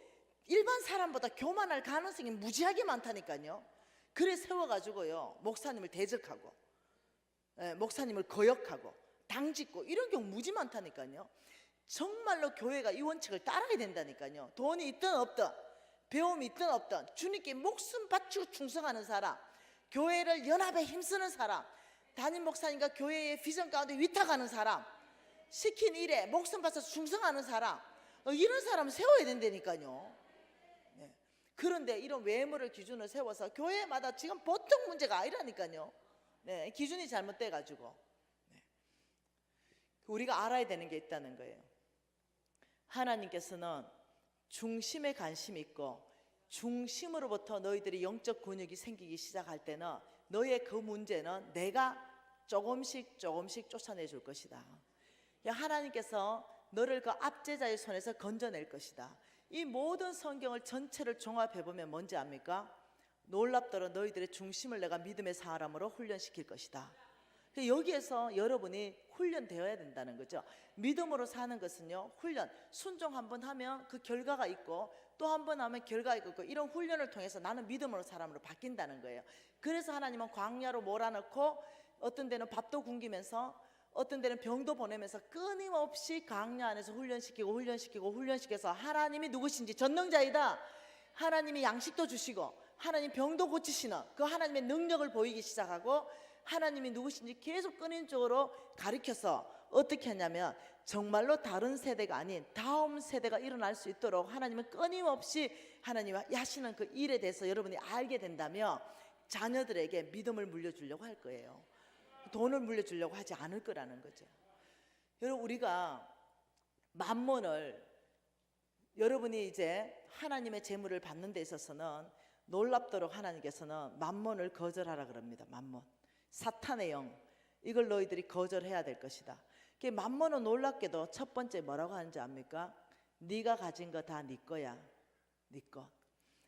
일반 사람보다 교만할 가능성이 무지하게 많다니까요. 그래 세워가지고요 목사님을 대적하고 목사님을 거역하고 당짓고 이런 경우 무지 많다니까요. 정말로 교회가 이 원칙을 따라야 된다니까요. 돈이 있든 없든 배움이 있든 없든 주님께 목숨 바치고 충성하는 사람, 교회를 연합에 힘쓰는 사람, 담임 목사님과 교회의 비전 가운데 위탁하는 사람, 시킨 일에 목숨 바쳐서 충성하는 사람, 이런 사람 세워야 된다니까요. 네. 그런데 이런 외모를 기준으로 세워서 교회마다 지금 보통 문제가 아니라니까요. 네, 기준이 잘못돼가지고 우리가 알아야 되는 게 있다는 거예요. 하나님께서는 중심에 관심이 있고 중심으로부터 너희들이 영적 근육이 생기기 시작할 때는 너의 그 문제는 내가 조금씩 쫓아내 줄 것이다. 하나님께서 너를 그 압제자의 손에서 건져낼 것이다. 이 모든 성경을 전체를 종합해보면 뭔지 압니까? 놀랍도록 너희들의 중심을 내가 믿음의 사람으로 훈련시킬 것이다. 여기에서 여러분이 훈련되어야 된다는 거죠. 믿음으로 사는 것은요, 훈련, 순종 한번 하면 그 결과가 있고 또 한 번 하면 결과가 있고 이런 훈련을 통해서 나는 믿음으로 사람으로 바뀐다는 거예요. 그래서 하나님은 광야로 몰아넣고 어떤 데는 밥도 굶기면서 어떤 데는 병도 보내면서 끊임없이 광야 안에서 훈련시켜서 하나님이 누구신지 전능자이다. 하나님이 양식도 주시고 하나님 병도 고치시는 그 하나님의 능력을 보이기 시작하고 하나님이 누구신지 계속 끊임적으로 가르쳐서 어떻게 하냐면 정말로 다른 세대가 아닌 다음 세대가 일어날 수 있도록 하나님은 끊임없이 하나님이 하시는 그 일에 대해서 여러분이 알게 된다면 자녀들에게 믿음을 물려주려고 할 거예요. 돈을 물려주려고 하지 않을 거라는 거죠. 여러분, 우리가 만몬을 여러분이 이제 하나님의 재물을 받는 데 있어서는 놀랍도록 하나님께서는 만몬을 거절하라 그럽니다. 만몬, 사탄의 영, 이걸 너희들이 거절해야 될 것이다. 만몬은 놀랍게도 첫 번째 뭐라고 하는지 압니까? 네가 가진 거 다 네 거야. 네 것.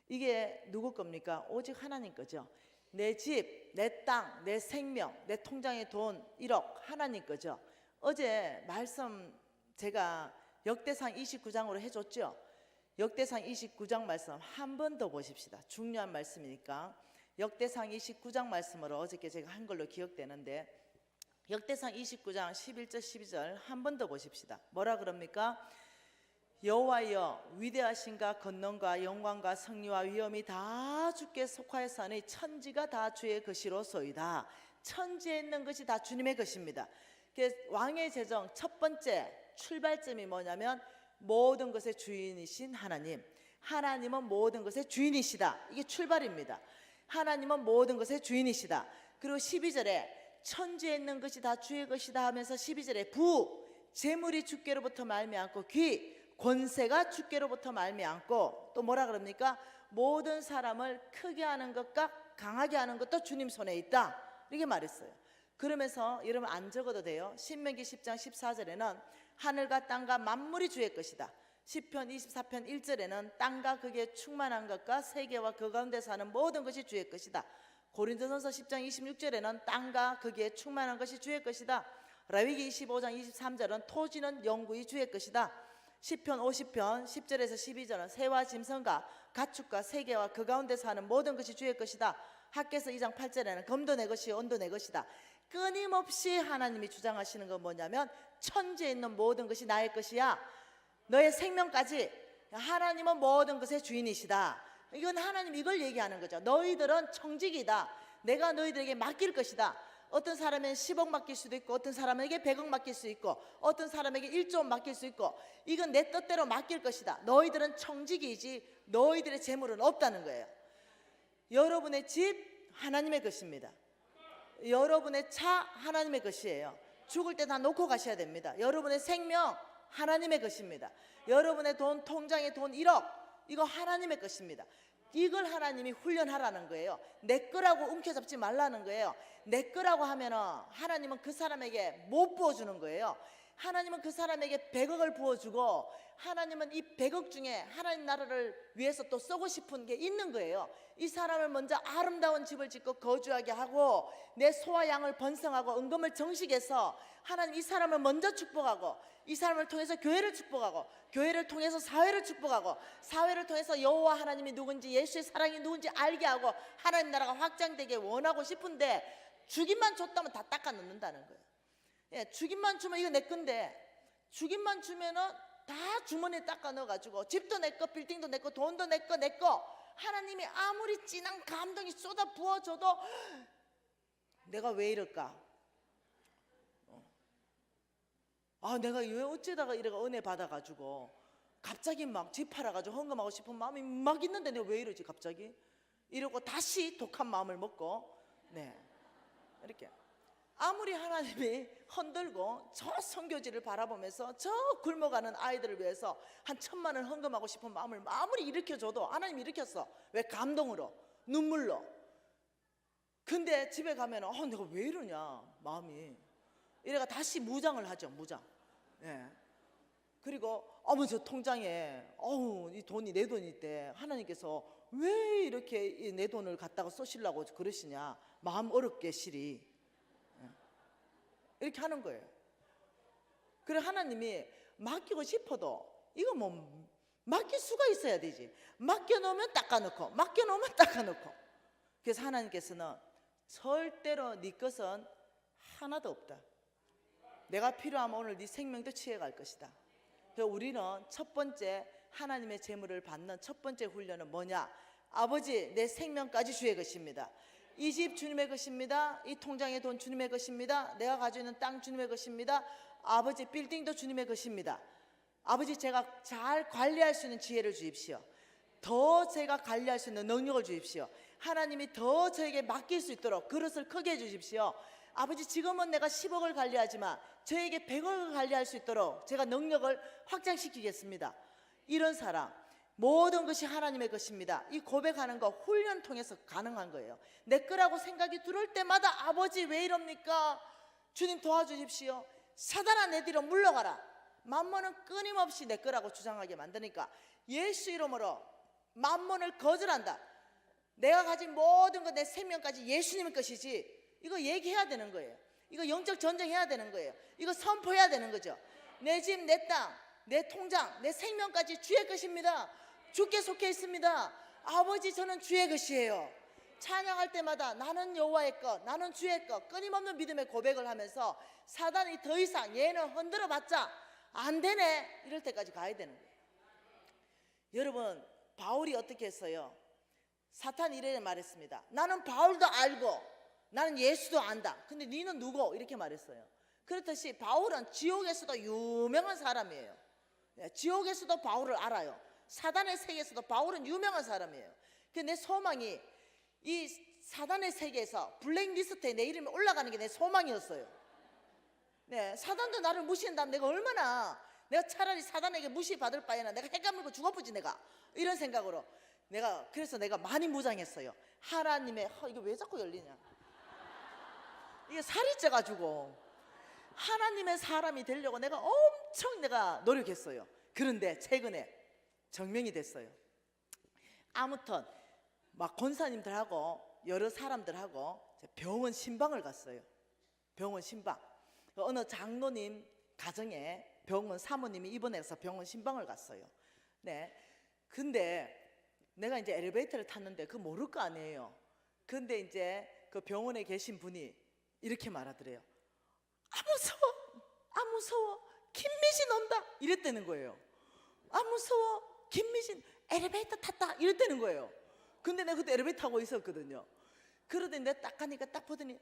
이게 누구 겁니까? 오직 하나님 거죠. 내 집, 내 땅, 내 생명, 내 통장에 돈 1억 하나님 거죠. 어제 말씀 제가 역대상 29장으로 해줬죠. 역대상 29장 말씀 한 번 더 보십시다. 중요한 말씀이니까. 역대상 29장 말씀으로 어저께 제가 한 걸로 기억되는데, 역대상 29장 11절 12절 한 번 더 보십시다. 뭐라 그럽니까? 여호와여, 위대하신가 권능과 영광과 승리와 위엄이 다 주께 속하였사니 천지가 다 주의 것이로소이다. 천지에 있는 것이 다 주님의 것입니다. 왕의 재정 첫 번째 출발점이 뭐냐면 모든 것의 주인이신 하나님. 하나님은 모든 것의 주인이시다. 이게 출발입니다. 하나님은 모든 것의 주인이시다. 그리고 12절에 천지에 있는 것이 다 주의 것이다 하면서 12절에 부, 재물이 주께로부터 말미암고 귀, 권세가 주께로부터 말미암고 또 뭐라 그럽니까? 모든 사람을 크게 하는 것과 강하게 하는 것도 주님 손에 있다. 이렇게 말했어요. 그러면서 여러분 안 적어도 돼요. 신명기 10장 14절에는 하늘과 땅과 만물이 주의 것이다. 시편 24편 1절에는 땅과 그게 충만한 것과 세계와 그 가운데 사는 모든 것이 주의 것이다. 고린도전서 10장 26절에는 땅과 그게 충만한 것이 주의 것이다. 레위기 25장 23절은 토지는 영구히 주의 것이다. 시편 50편 10절에서 12절은 새와 짐승과 가축과 세계와 그 가운데 사는 모든 것이 주의 것이다. 학개서 2장 8절에는 금도 내 것이 은도 내 것이다. 끊임없이 하나님이 주장하시는 건 뭐냐면 천지에 있는 모든 것이 나의 것이야. 너의 생명까지 하나님은 모든 것의 주인이시다. 이건 하나님 이걸 얘기하는 거죠. 너희들은 청직이다. 내가 너희들에게 맡길 것이다. 어떤 사람은 10억 맡길 수도 있고 어떤 사람에게 100억 맡길 수 있고 어떤 사람에게 1조 맡길 수 있고 이건 내 뜻대로 맡길 것이다. 너희들은 청직이지 너희들의 재물은 없다는 거예요. 여러분의 집 하나님의 것입니다. 여러분의 차 하나님의 것이에요. 죽을 때 다 놓고 가셔야 됩니다. 여러분의 생명 하나님의 것입니다. 여러분의 돈, 통장에 돈 1억 이거 하나님의 것입니다. 이걸 하나님이 훈련하라는 거예요. 내 거라고 움켜잡지 말라는 거예요. 내 거라고 하면은 하나님은 그 사람에게 못 부어주는 거예요. 하나님은 그 사람에게 100억을 부어주고 하나님은 이 100억 중에 하나님 나라를 위해서 또 쓰고 싶은 게 있는 거예요. 이 사람을 먼저 아름다운 집을 짓고 거주하게 하고 내 소와 양을 번성하고 은금을 정식해서 하나님 이 사람을 먼저 축복하고 이 사람을 통해서 교회를 축복하고 교회를 통해서 사회를 축복하고 사회를 통해서 여호와 하나님이 누군지 예수의 사랑이 누군지 알게 하고 하나님 나라가 확장되게 원하고 싶은데 주기만 줬다면 다 닦아 놓는다는 거예요. 예, 주기만 주면 이거 내 건데 주기만 주면은 다 주머니에 닦아 넣어가지고 집도 내 거, 빌딩도 내 거, 돈도 내 거, 내 거. 하나님이 아무리 진한 감동이 쏟아 부어줘도 내가 왜 이럴까? 내가 왜 어쩌다가 이래가 은혜 받아가지고 갑자기 막 집 팔아가지고 헌금하고 싶은 마음이 막 있는데 내가 왜 이러지 갑자기? 이러고 다시 독한 마음을 먹고 이렇게 아무리 하나님이 흔들고 저 선교지를 바라보면서 저 굶어가는 아이들을 위해서 한 1,000만 원 헌금하고 싶은 마음을 아무리 일으켜줘도 하나님이 일으켰어. 왜? 감동으로, 눈물로. 근데 집에 가면 내가 왜 이러냐 마음이 이래가 다시 무장을 하죠. 무장. 그리고 저 통장에 이 돈이 내 돈일 때 하나님께서 왜 이렇게 내 돈을 갖다가 쏘시려고 그러시냐 마음 어렵게 시리 이렇게 하는 거예요. 그래 하나님이 맡기고 싶어도 이거 뭐 맡길 수가 있어야 되지. 맡겨놓으면 닦아놓고 맡겨놓으면 닦아놓고. 그래서 하나님께서는 절대로 네 것은 하나도 없다. 내가 필요하면 오늘 네 생명도 취해갈 것이다. 그래서 우리는 첫 번째 하나님의 재물을 받는 첫 번째 훈련은 뭐냐? 아버지 내 생명까지 주의 것입니다. 이 집 주님의 것입니다. 이 통장의 돈 주님의 것입니다. 내가 가지고 있는 땅 주님의 것입니다. 아버지 빌딩도 주님의 것입니다. 아버지 제가 잘 관리할 수 있는 지혜를 주십시오. 더 제가 관리할 수 있는 능력을 주십시오. 하나님이 더 저에게 맡길 수 있도록 그릇을 크게 해주십시오. 아버지 지금은 내가 10억을 관리하지만 저에게 100억을 관리할 수 있도록 제가 능력을 확장시키겠습니다. 이런 사람, 모든 것이 하나님의 것입니다. 이 고백하는 거 훈련 통해서 가능한 거예요. 내 거라고 생각이 들을 때마다 아버지 왜 이럽니까? 주님 도와주십시오. 사단아 내 뒤로 물러가라. 만몬은 끊임없이 내 거라고 주장하게 만드니까 예수 이름으로 만몬을 거절한다. 내가 가진 모든 것, 내 생명까지 예수님의 것이지. 이거 얘기해야 되는 거예요. 이거 영적 전쟁해야 되는 거예요. 이거 선포해야 되는 거죠. 내 집, 내 땅, 내 통장, 내 생명까지 주의 것입니다. 주께 속해 있습니다. 아버지 저는 주의 것이에요. 찬양할 때마다 나는 여호와의 것, 나는 주의 것, 끊임없는 믿음의 고백을 하면서 사단이 더 이상 얘는 흔들어 봤자 안 되네 이럴 때까지 가야 되는 거예요. 여러분 바울이 어떻게 했어요? 사탄이 이래 말했습니다. 나는 바울도 알고 나는 예수도 안다. 근데 너는 누구? 이렇게 말했어요. 그렇듯이 바울은 지옥에서도 유명한 사람이에요. 지옥에서도 바울을 알아요. 사단의 세계에서도 바울은 유명한 사람이에요. 내 소망이 이 사단의 세계에서 블랙리스트에 내 이름이 올라가는 게 내 소망이었어요. 네, 사단도 나를 무시한다면 내가 차라리 사단에게 무시받을 바에는 내가 핵 까물고 죽어보지 내가. 이런 생각으로 그래서 내가 많이 무장했어요. 하나님의 이거 왜 자꾸 열리냐? 이게 살이 쪄가지고 하나님의 사람이 되려고 내가 엄청 노력했어요. 그런데 최근에 증명이 됐어요. 아무튼 막 권사님들하고 여러 사람들하고 병원 신방을 갔어요. 병원 신방. 어느 장로님 가정에 병원 사모님이 입원해서 병원 신방을 갔어요. 네. 근데 내가 이제 엘리베이터를 탔는데 그거 모를 거 아니에요. 근데 이제 그 병원에 계신 분이 이렇게 말하더래요. 아 무서워 김미진 온다 이랬다는 거예요. 아 무서워 김미진 엘리베이터 탔다 이랬다는 거예요. 근데 내가 그때 엘리베이터 타고 있었거든요. 그러더니 내가 딱 가니까 딱 보더니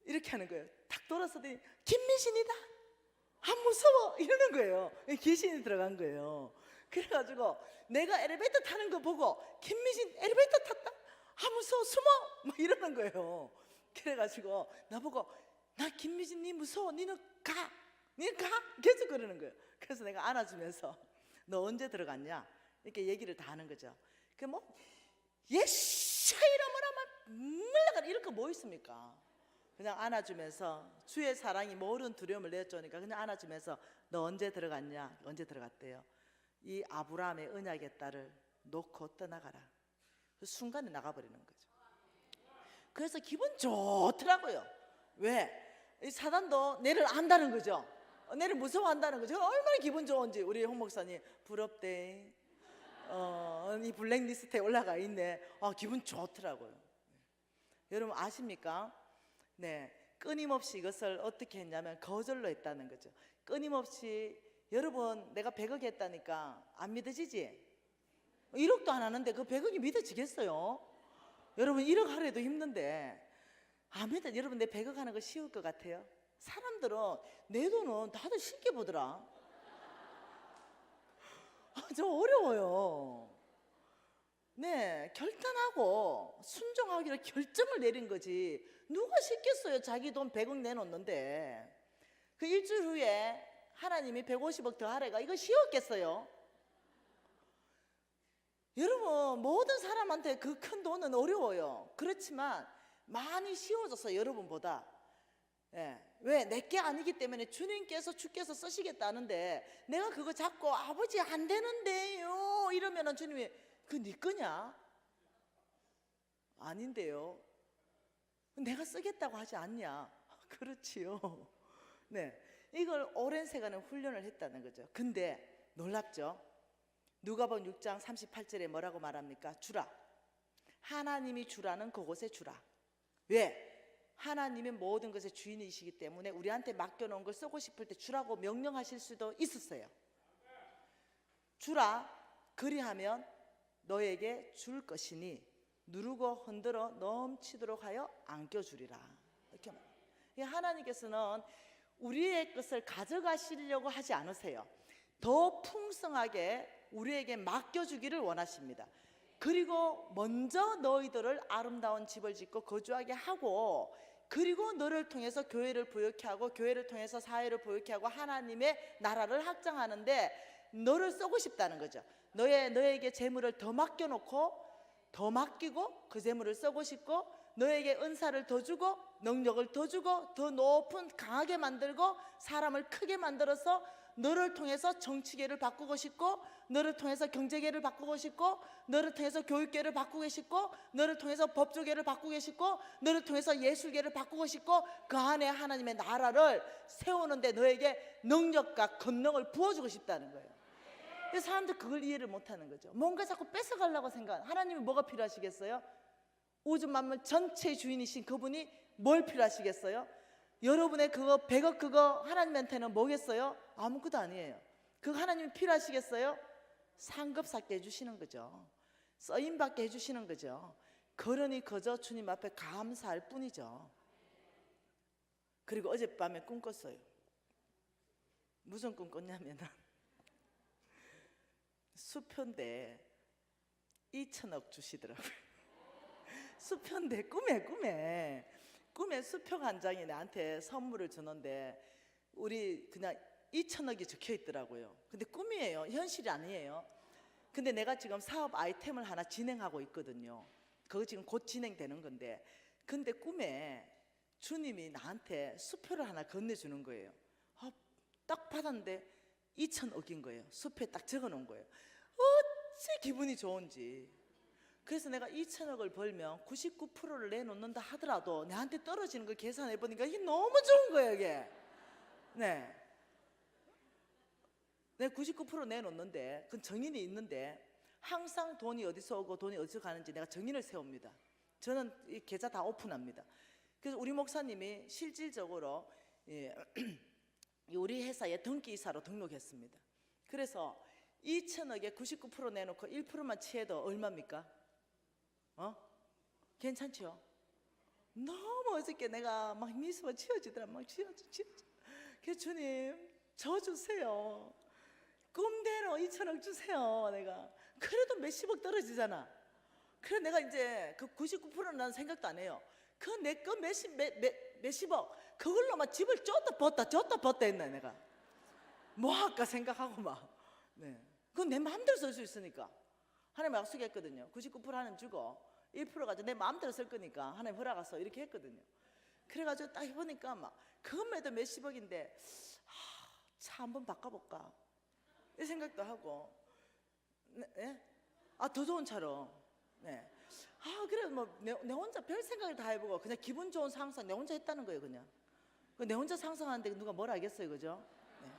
이렇게 하는 거예요. 탁 돌아서더니 김미진이다 아 무서워 이러는 거예요. 귀신이 들어간 거예요. 그래가지고 내가 엘리베이터 타는 거 보고 김미진 엘리베이터 탔다 아 무서워 숨어 막 이러는 거예요. 그래가지고 나보고 나 김미진 니 무서워 니는 가 계속 그러는 거예요. 그래서 내가 안아주면서 너 언제 들어갔냐 이렇게 얘기를 다 하는 거죠. 그 뭐 예수 이름으로 막 물러가라 이럴 거 뭐 있습니까? 그냥 안아주면서 주의 사랑이 모든 두려움을 내어주니까 그냥 안아주면서 너 언제 들어갔냐? 언제 들어갔대요? 이 아브라함의 언약의 딸을 놓고 떠나가라. 그 순간에 나가버리는 거죠. 그래서 기분 좋더라고요. 왜? 이 사단도 내를 안다는 거죠. 내를 무서워한다는 거죠. 얼마나 기분 좋은지 우리 홍 목사님 부럽대. 이 블랙리스트에 올라가 있네. 기분 좋더라고요. 여러분 아십니까? 네, 끊임없이 이것을 어떻게 했냐면 거절로 했다는 거죠. 끊임없이 여러분 내가 100억 했다니까 안 믿어지지? 1억도 안 하는데 그 100억이 믿어지겠어요? 여러분 1억 하려도 힘든데 아무튼 여러분 내 100억 하는 거 쉬울 것 같아요? 사람들은 내 돈은 다들 쉽게 보더라. 저 어려워요. 네, 결단하고 순종하기로 결정을 내린 거지 누가 쉽겠어요? 자기 돈 100억 내놓는데 그 일주일 후에 하나님이 150억 더 하래가 이거 쉬웠겠어요? 여러분 모든 사람한테 그 큰 돈은 어려워요. 그렇지만 많이 쉬워졌어요 여러분보다. 예. 왜? 내게 아니기 때문에 주께서 쓰시겠다는데 내가 그거 잡고 아버지 안 되는데요 이러면은 주님이 그 네 거냐? 아닌데요. 내가 쓰겠다고 하지 않냐? 그렇지요. 네, 이걸 오랜 세간의 훈련을 했다는 거죠. 근데 놀랍죠? 누가복음 6장 38절에 뭐라고 말합니까? 주라. 하나님이 주라는 그곳에 주라. 왜? 하나님이 모든 것의 주인이시기 때문에 우리한테 맡겨놓은 걸 쓰고 싶을 때 주라고 명령하실 수도 있었어요. 주라. 그리하면 너에게 줄 것이니 누르고 흔들어 넘치도록 하여 안겨주리라. 이렇게 말해요. 하나님께서는 우리의 것을 가져가시려고 하지 않으세요. 더 풍성하게 우리에게 맡겨주기를 원하십니다. 그리고 먼저 너희들을 아름다운 집을 짓고 거주하게 하고 그리고 너를 통해서 교회를 부욕케 하고 교회를 통해서 사회를 부욕케 하고 하나님의 나라를 확장하는데 너를 쓰고 싶다는 거죠. 너에게 재물을 더 맡겨놓고 더 맡기고 그 재물을 쓰고 싶고, 너에게 은사를 더 주고 능력을 더 주고 더 높은 강하게 만들고 사람을 크게 만들어서 너를 통해서 정치계를 바꾸고 싶고, 너를 통해서 경제계를 바꾸고 싶고, 너를 통해서 교육계를 바꾸고 싶고, 너를 통해서 법조계를 바꾸고 싶고, 너를 통해서 예술계를 바꾸고 싶고, 그 안에 하나님의 나라를 세우는데 너에게 능력과 권능을 부어주고 싶다는 거예요. 근데 사람들 그걸 이해를 못하는 거죠. 뭔가 자꾸 뺏어가려고 생각. 하나님이 뭐가 필요하시겠어요? 우주 만물 전체의 주인이신 그분이 뭘 필요하시겠어요? 여러분의 그거 100억 그거 하나님한테는 뭐겠어요? 아무것도 아니에요. 그거 하나님이 필요하시겠어요? 상급 쌓게 해주시는 거죠. 쓰임 받게 해주시는 거죠. 그러니 그저 주님 앞에 감사할 뿐이죠. 그리고 어젯밤에 꿈 꿨어요. 무슨 꿈 꿨냐면 수표인데 2천억 주시더라고요. 수표인데 꿈에 수표가 한 장이 나한테 선물을 주는데 우리 그냥 2천억이 적혀 있더라고요. 근데 꿈이에요. 현실이 아니에요. 근데 내가 지금 사업 아이템을 하나 진행하고 있거든요. 그거 지금 곧 진행되는 건데, 근데 꿈에 주님이 나한테 수표를 하나 건네주는 거예요. 딱 받았는데 2천억인 거예요. 수표에 딱 적어놓은 거예요. 어찌 기분이 좋은지. 그래서 내가 2천억을 벌면 99%를 내놓는다 하더라도 내한테 떨어지는 걸 계산해 보니까 이게 너무 좋은 거예요, 이게. 네. 내가 99% 내놓는데 그건 정인이 있는데, 항상 돈이 어디서 오고 돈이 어디서 가는지 내가 정인을 세웁니다. 저는 이 계좌 다 오픈합니다. 그래서 우리 목사님이 실질적으로 우리 회사에 등기이사로 등록했습니다. 그래서 2천억에 99% 내놓고 1%만 취해도 얼마입니까? 괜찮죠? 너무 어저께 내가 막 미소가 지어지더라. 막 지어져. 그래서 주님 저 주세요. 꿈대로 2천억 주세요. 내가 그래도 몇십억 떨어지잖아. 그래 내가 이제 그 99%는 난 생각도 안 해요. 그 내 거 몇십억 그걸로 막 집을 줬다 벗다 했나 내가. 뭐 할까 생각하고 막. 네. 그건 내 마음대로 쓸 수 있으니까. 하나님 약속했거든요. 99% 하나님 주고 1% 가지고 내 마음대로 쓸 거니까 하나님 허락하소 이렇게 했거든요. 그래가지고 딱 해보니까 막 그것만 해도 몇십억인데 차 한번 바꿔볼까 이 생각도 하고. 네? 더 좋은 차로. 네. 그래 뭐 내 혼자 별 생각을 다 해보고 그냥 기분 좋은 상상 내 혼자 했다는 거예요. 그냥 내 혼자 상상하는데 누가 뭐라 하겠어요, 그죠? 네.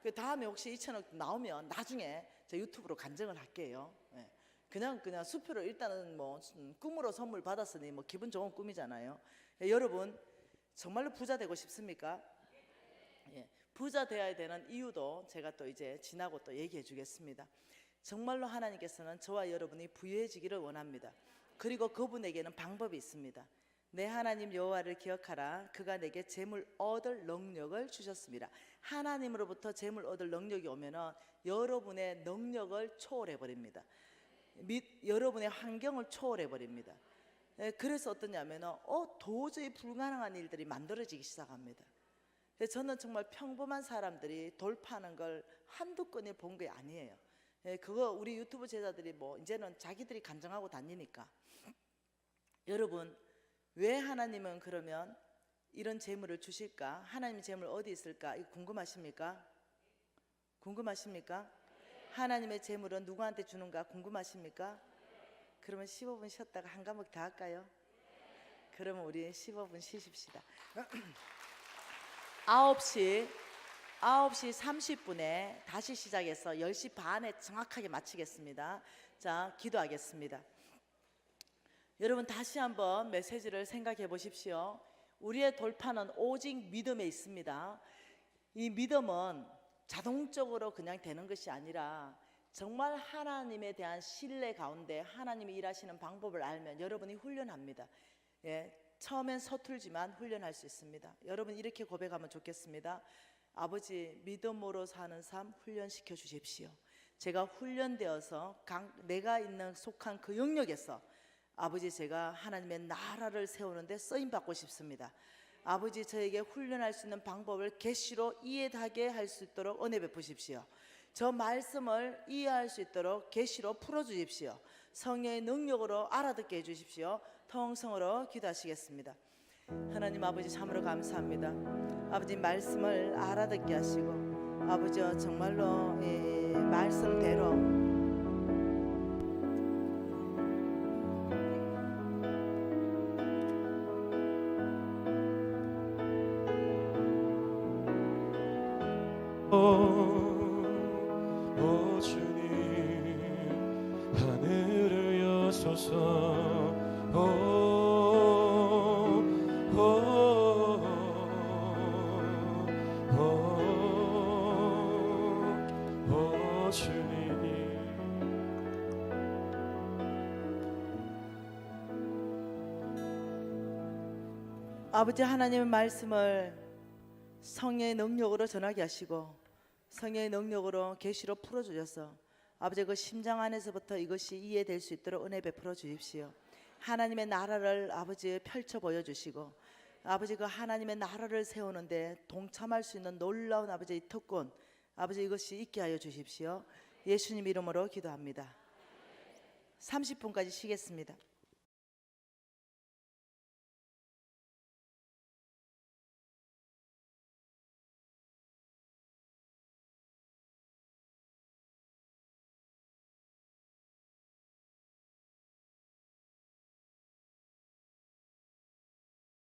그 다음에 혹시 2천억 나오면 나중에 저 유튜브로 간증을 할게요. 네. 그냥 수표를 일단은 뭐 꿈으로 선물 받았으니 뭐 기분 좋은 꿈이잖아요. 여러분 정말로 부자 되고 싶습니까? 예. 부자 되어야 되는 이유도 제가 또 이제 지나고 또 얘기해 주겠습니다. 정말로 하나님께서는 저와 여러분이 부유해지기를 원합니다. 그리고 그분에게는 방법이 있습니다. 내 하나님 여호와를 기억하라. 그가 내게 재물 얻을 능력을 주셨습니다. 하나님으로부터 재물 얻을 능력이 오면은 여러분의 능력을 초월해 버립니다. 여러분의 환경을 초월해 버립니다. 그래서 어떠냐면은 도저히 불가능한 일들이 만들어지기 시작합니다. 저는 정말 평범한 사람들이 돌파하는 걸 한두 건을 본 게 아니에요. 그거 우리 유튜브 제자들이 뭐 이제는 자기들이 간증하고 다니니까. 여러분 왜 하나님은 그러면 이런 재물을 주실까? 하나님의 재물 어디 있을까? 이거 궁금하십니까? 궁금하십니까? 하나님의 재물은 누구한테 주는가 궁금하십니까? 그러면 15분 쉬었다가 한 과목 더 할까요? 그러면 우리 15분 쉬십시다. 9시 30분에 다시 시작해서 10시 반에 정확하게 마치겠습니다. 자, 기도하겠습니다. 여러분 다시 한번 메시지를 생각해 보십시오. 우리의 돌파는 오직 믿음에 있습니다. 이 믿음은 자동적으로 그냥 되는 것이 아니라 정말 하나님에 대한 신뢰 가운데 하나님이 일하시는 방법을 알면 여러분이 훈련합니다. 처음엔 서툴지만 훈련할 수 있습니다. 여러분 이렇게 고백하면 좋겠습니다. 아버지, 믿음으로 사는 삶 훈련시켜 주십시오. 제가 훈련되어서 내가 있는 속한 그 영역에서 아버지, 제가 하나님의 나라를 세우는데 쓰임받고 싶습니다. 아버지, 저에게 훈련할 수 있는 방법을 계시로 이해하게 할 수 있도록 은혜 베푸십시오. 저 말씀을 이해할 수 있도록 계시로 풀어주십시오. 성령의 능력으로 알아듣게 해주십시오. 통성으로 기도하시겠습니다. 하나님 아버지 참으로 감사합니다. 아버지 말씀을 알아듣게 하시고 아버지 정말로 말씀대로 오 주님 하늘을 여소서 오 주님 아버지 하나님의 말씀을 성령의 능력으로 전하게 하시고 성령의 능력으로 계시로 풀어주셔서 아버지 그 심장 안에서부터 이것이 이해될 수 있도록 은혜 베풀어 주십시오. 하나님의 나라를 아버지 펼쳐 보여주시고 아버지 그 하나님의 나라를 세우는데 동참할 수 있는 놀라운 아버지의 특권 아버지 이것이 있게 하여 주십시오. 예수님 이름으로 기도합니다. 30분까지 쉬겠습니다.